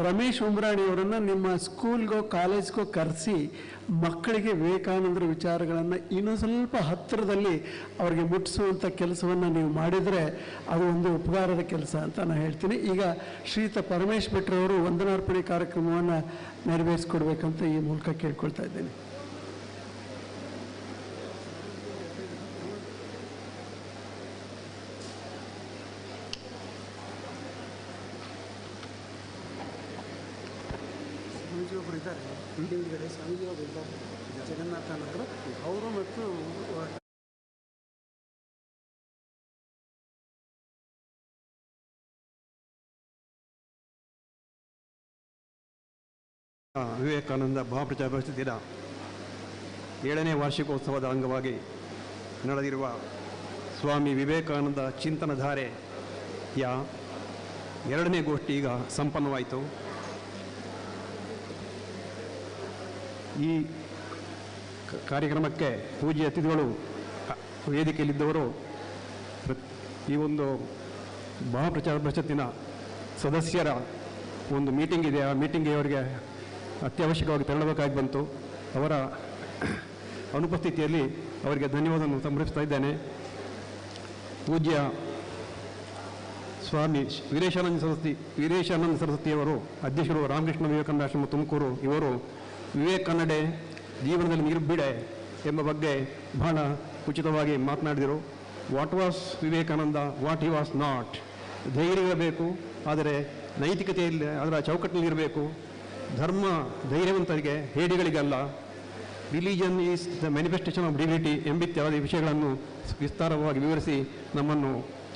ರಮೇಶ್ ಉಮ್ರಾಣಿಯವರನ್ನು ನಿಮ್ಮ ಸ್ಕೂಲ್ಗೋ ಕಾಲೇಜ್ಗೋ ಕರೆಸಿ ಮಕ್ಕಳಿಗೆ ವಿವೇಕಾನಂದರ ವಿಚಾರಗಳನ್ನು ಇನ್ನೂ ಸ್ವಲ್ಪ ಹತ್ತಿರದಲ್ಲಿ ಅವರಿಗೆ ಮುಟ್ಟಿಸುವಂಥ ಕೆಲಸವನ್ನು ನೀವು ಮಾಡಿದರೆ ಅದು ಒಂದು ಉಪಕಾರದ ಕೆಲಸ ಅಂತ ನಾನು ಹೇಳ್ತೀನಿ. ಈಗ ಶ್ರೀಯುತ ಪರಮೇಶ್ ಭಟ್ರವರು ವಂದನಾರ್ಪಣೆ ಕಾರ್ಯಕ್ರಮವನ್ನು ನೆರವೇರಿಸಿಕೊಡ್ಬೇಕಂತ ಈ ಮೂಲಕ ಕೇಳ್ಕೊಳ್ತಾ ಇದ್ದೇನೆ. ಸ್ವಾಮೀಜಿಯೊಬ್ಬರು ಇದ್ದಾರೆ, ಹಿಂದುಗಡೆ ಸ್ವಾಮೀಜಿಯೊಬ್ಬರು ಇದ್ದಾರೆ, ಜಗನ್ನಾಥನವರು. ಅವರು ಮತ್ತು ವಿವೇಕಾನಂದ ಮಹಾಪ್ರಚಾರ ಪರಿಷತ್ತಿನ 7ನೇ ವಾರ್ಷಿಕೋತ್ಸವದ ಅಂಗವಾಗಿ ನಡೆದಿರುವ ಸ್ವಾಮಿ ವಿವೇಕಾನಂದ ಚಿಂತನಧಾರೆಯ 2ನೇ ಗೋಷ್ಠಿ ಈಗ ಸಂಪನ್ನವಾಯಿತು. ಈ ಕಾರ್ಯಕ್ರಮಕ್ಕೆ ಪೂಜ್ಯ ಅತಿಥಿಗಳು, ವೇದಿಕೆಯಲ್ಲಿದ್ದವರು, ಈ ಒಂದು ಮಹಾಪ್ರಚಾರ ಪರಿಷತ್ತಿನ ಸದಸ್ಯರ ಒಂದು ಮೀಟಿಂಗ್ ಇದೆ. ಆ ಮೀಟಿಂಗ್ಗೆ ಅವರಿಗೆ ಅತ್ಯವಶ್ಯಕವಾಗಿ ತೆರಳಬೇಕಾಗಿ ಬಂತು. ಅವರ ಅನುಪಸ್ಥಿತಿಯಲ್ಲಿ ಅವರಿಗೆ ಧನ್ಯವಾದವನ್ನು ಸಮರ್ಪಿಸ್ತಾ ಇದ್ದೇನೆ. ಪೂಜ್ಯ ಸ್ವಾಮಿ ವೀರೇಶಾನಂದ ಸರಸ್ವತಿಯವರು, ಅಧ್ಯಕ್ಷರು, ರಾಮಕೃಷ್ಣ ವಿವೇಕಾನಂದ ಆಶ್ರಮ ತುಮಕೂರು, ಇವರು ವಿವೇಕಾನಂದ ಜೀವನದಲ್ಲಿ ನಿರ್ಬಿಡೆ ಎಂಬ ಬಗ್ಗೆ ಬಹಳ ಉಚಿತವಾಗಿ ಮಾತನಾಡಿದರು. What was Vivekananda, what he was not. ಧೈರ್ಯ ಇರಬೇಕು, ಆದರೆ ನೈತಿಕತೆಯಲ್ಲಿ ಅದರ ಚೌಕಟ್ಟಿನಲ್ಲಿರಬೇಕು. ಧರ್ಮ ಧೈರ್ಯವಂತರಿಗೆ, ಹೇಡಿಗಳಿಗಲ್ಲ. Religion is the manifestation of divinity ಎಂಬಿತ್ಯಾದಿ ವಿಷಯಗಳನ್ನು ವಿಸ್ತಾರವಾಗಿ ವಿವರಿಸಿ ನಮ್ಮನ್ನು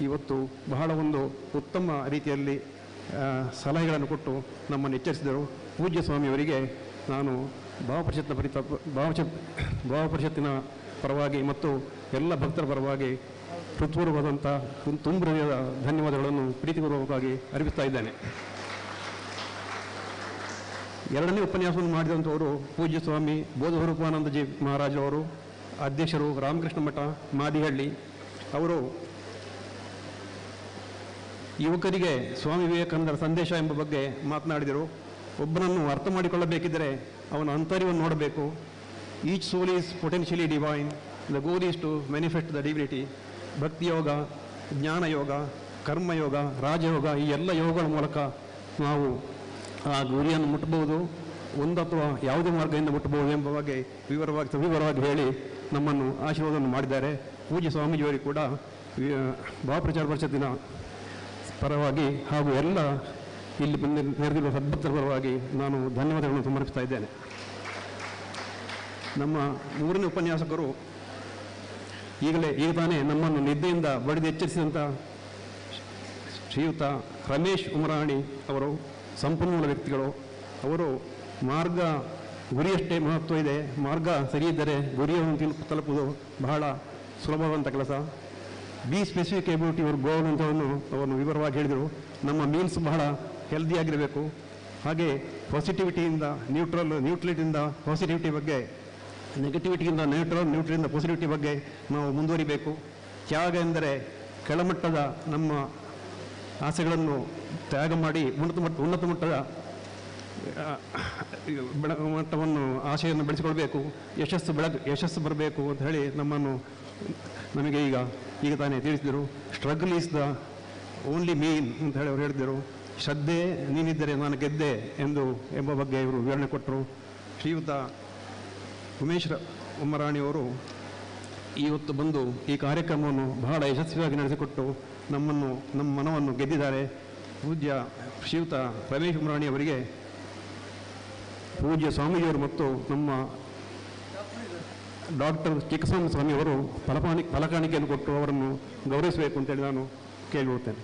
ಇವತ್ತು ಬಹಳ ಒಂದು ಉತ್ತಮ ರೀತಿಯಲ್ಲಿ ಸಲಹೆಗಳನ್ನು ಕೊಟ್ಟು ನಮ್ಮನ್ನು ಎಚ್ಚರಿಸಿದರು. ಪೂಜ್ಯ ಸ್ವಾಮಿಯವರಿಗೆ ನಾನು ಭಾವಪರಿಷತ್ತಿನ ಪರವಾಗಿ ಮತ್ತು ಎಲ್ಲ ಭಕ್ತರ ಪರವಾಗಿ ಹೃತ್ಪೂರ್ವವಾದಂಥ ತುಂಬ ಧನ್ಯವಾದಗಳನ್ನು ಪ್ರೀತಿಪೂರ್ವಕವಾಗಿ ಅರ್ಪಿಸ್ತಾ ಇದ್ದೇನೆ. 2ನೇ ಉಪನ್ಯಾಸವನ್ನು ಮಾಡಿದಂಥವರು ಪೂಜ್ಯ ಸ್ವಾಮಿ ಬೋಧಸ್ವರೂಪಾನಂದಜಿ ಮಹಾರಾಜರವರು, ಅಧ್ಯಕ್ಷರು, ರಾಮಕೃಷ್ಣ ಮಠ, ಮಾದಿಹಳ್ಳಿ. ಅವರು ಯುವಕರಿಗೆ ಸ್ವಾಮಿ ವಿವೇಕಾನಂದರ ಸಂದೇಶ ಎಂಬ ಬಗ್ಗೆ ಮಾತನಾಡಿದರು. ಒಬ್ಬನನ್ನು ಅರ್ಥ ಮಾಡಿಕೊಳ್ಳಬೇಕಿದ್ದರೆ ಅವನ ಅಂತರ್ಯವನ್ನು ನೋಡಬೇಕು. Each soul is potentially divine, the goal is to manifest the divinity. ಭಕ್ತಿಯೋಗ, ಜ್ಞಾನಯೋಗ, ಕರ್ಮಯೋಗ, ರಾಜಯೋಗ, ಈ ಎಲ್ಲ ಯೋಗಗಳ ಮೂಲಕ ನಾವು ಆ ಗುರಿಯನ್ನು ಮುಟ್ಟಬಹುದು, ಒಂದು ಅಥವಾ ಯಾವುದೇ ಮಾರ್ಗದಿಂದ ಮುಟ್ಟಬಹುದು ಎಂಬ ಬಗ್ಗೆ ವಿವರವಾಗಿ ಹೇಳಿ ನಮ್ಮನ್ನು ಆಶೀರ್ವಾದವನ್ನು ಮಾಡಿದ್ದಾರೆ. ಪೂಜ್ಯ ಸ್ವಾಮೀಜಿಯವರಿಗೆ ಕೂಡ ಭಾವಪ್ರಚಾರ ಪರಿಷತ್ತಿನ ಪರವಾಗಿ ಹಾಗೂ ಎಲ್ಲ ಇಲ್ಲಿ ನೆರೆದಿರುವ ಸದ್ಭಕ್ತರ ಪರವಾಗಿ ನಾನು ಧನ್ಯವಾದಗಳನ್ನು ಸಮರ್ಪಿಸ್ತಾ ಇದ್ದೇನೆ. ನಮ್ಮ ಮೂರನೇ ಉಪನ್ಯಾಸಕರು ಈಗ ತಾನೇ ನಮ್ಮನ್ನು ನಿದ್ದೆಯಿಂದ ಬಡಿದು ಎಚ್ಚರಿಸಿದಂಥ ಶ್ರೀಯುತ ರಮೇಶ್ ಉಮರಾಣಿ ಅವರು ಸಂಪನ್ಮೂಲ ವ್ಯಕ್ತಿಗಳು. ಅವರು ಮಾರ್ಗ ಗುರಿಯಷ್ಟೇ ಮಹತ್ವ ಇದೆ, ಮಾರ್ಗ ಸರಿಯಿದ್ದರೆ ಗುರಿಯನ್ನು ತಲುಪುವುದು ಬಹಳ ಸುಲಭವಾದಂಥ ಕೆಲಸ. Be specific about your goal ಅಂತವನ್ನು ಅವರು ವಿವರವಾಗಿ ಹೇಳಿದರು. ನಮ್ಮ ಮೀಲ್ಸ್ ಬಹಳ ಹೆಲ್ದಿಯಾಗಿರಬೇಕು. ಹಾಗೆ ಪಾಸಿಟಿವಿಟಿಯಿಂದ ನ್ಯೂಟ್ರಲಿಟಿಯಿಂದ ಪಾಸಿಟಿವಿಟಿ ಬಗ್ಗೆ, ನೆಗೆಟಿವಿಟಿಯಿಂದ ನ್ಯೂಟ್ರಲಿಂದ ಪಾಸಿಟಿವಿಟಿ ಬಗ್ಗೆ ನಾವು ಮುಂದುವರಿಬೇಕು. ತ್ಯಾಗ ಎಂದರೆ ಕೆಳಮಟ್ಟದ ನಮ್ಮ ಆಸೆಗಳನ್ನು ತ್ಯಾಗ ಮಾಡಿ ಉನ್ನತ ಮಟ್ಟದ ಮಟ್ಟವನ್ನು ಆಶೆಯನ್ನು ಬೆಳೆಸಿಕೊಳ್ಬೇಕು. ಯಶಸ್ಸು ಬರಬೇಕು ಅಂತ ಹೇಳಿ ನಮಗೆ ಈಗ ತಾನೇ ತಿಳಿಸಿದರು. ಸ್ಟ್ರಗಲ್ ಈಸ್ ದ ಓನ್ಲಿ ಮೀನ್ ಅಂತ ಹೇಳಿ ಅವರು ಹೇಳಿದರು. ಶ್ರದ್ಧೆ ನೀನಿದ್ದರೆ ನಾನು ಗೆದ್ದೆ ಎಂಬ ಬಗ್ಗೆ ಇವರು ವಿವರಣೆ ಕೊಟ್ಟರು. ಶ್ರೀಯುತ ಉಮೇಶ್ ಉಮರಾಣಿಯವರು ಇವತ್ತು ಬಂದು ಈ ಕಾರ್ಯಕ್ರಮವನ್ನು ಬಹಳ ಯಶಸ್ವಿಯಾಗಿ ನಡೆಸಿಕೊಟ್ಟು ನಮ್ಮ ಮನವನ್ನು ಗೆದ್ದಿದ್ದಾರೆ. ಪೂಜ್ಯ ಶ್ರೀಯುತ ರಮೇಶ್ ಉಮರಾಣಿ ಅವರಿಗೆ ಪೂಜ್ಯ ಸ್ವಾಮೀಜಿಯವರು ಮತ್ತು ನಮ್ಮ ಡಾಕ್ಟರ್ ಚಿಕ್ಕಸ್ವಾಮಿ ಸ್ವಾಮಿಯವರು ಫಲಕಾಣಿಕೆಯನ್ನು ಕೊಟ್ಟು ಅವರನ್ನು ಗೌರವಿಸಬೇಕು ಅಂತೇಳಿ ನಾನು ಕೇಳಿಕೊಳ್ತೇನೆ.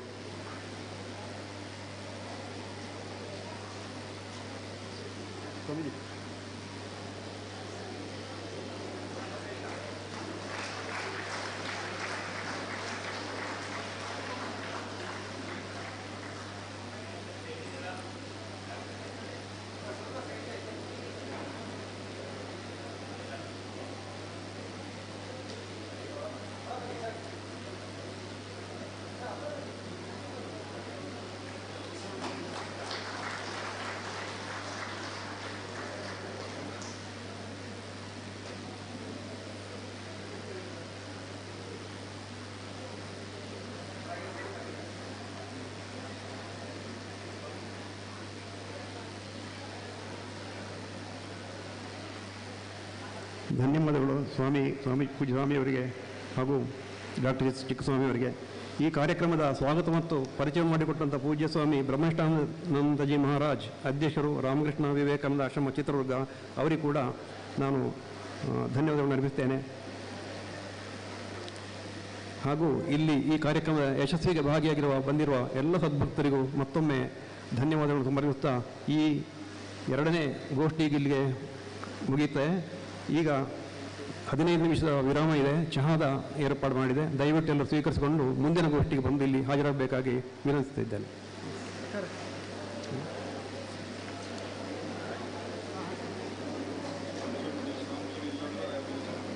ಧನ್ಯವಾದಗಳು ಪೂಜ್ಯ ಸ್ವಾಮಿಯವರಿಗೆ ಹಾಗೂ ಡಾಕ್ಟರ್ ಚಿಕ್ಕಸ್ವಾಮಿಯವರಿಗೆ. ಈ ಕಾರ್ಯಕ್ರಮದ ಸ್ವಾಗತ ಮತ್ತು ಪರಿಚಯ ಮಾಡಿಕೊಟ್ಟಂಥ ಪೂಜ್ಯ ಸ್ವಾಮಿ ಬ್ರಹ್ಮೇಷ್ಠಾನಂದಜಿ ಮಹಾರಾಜ್, ಅಧ್ಯಕ್ಷರು ರಾಮಕೃಷ್ಣ ವಿವೇಕಾನಂದ ಆಶ್ರಮ ಚಿತ್ರದುರ್ಗ, ಅವರಿಗೆ ಕೂಡ ನಾನು ಧನ್ಯವಾದಗಳನ್ನು ಅರ್ಪಿಸ್ತೇನೆ. ಹಾಗೂ ಇಲ್ಲಿ ಈ ಕಾರ್ಯಕ್ರಮದ ಯಶಸ್ವಿಗೆ ಬಂದಿರುವ ಎಲ್ಲ ಸದ್ಭಕ್ತರಿಗೂ ಮತ್ತೊಮ್ಮೆ ಧನ್ಯವಾದಗಳನ್ನು ಸಮರ್ಪಿಸುತ್ತಾ ಈ ಎರಡನೇ ಗೋಷ್ಠಿಗೆ ಇಲ್ಲಿಗೆ ಮುಗಿಯುತ್ತೆ. ಈಗ 15 ನಿಮಿಷದ ವಿರಾಮ ಇದೆ, ಚಹಾದ ಏರ್ಪಾಡು ಮಾಡಿದೆ. ದಯವಿಟ್ಟು ಎಲ್ಲರೂ ಸ್ವೀಕರಿಸಿಕೊಂಡು ಮುಂದಿನ ಗೋಷ್ಠಿಗೆ ಬಂದು ಇಲ್ಲಿ ಹಾಜರಾಗಬೇಕಾಗಿ ವಿನಂತಿಸುತ್ತಿದ್ದೇನೆ.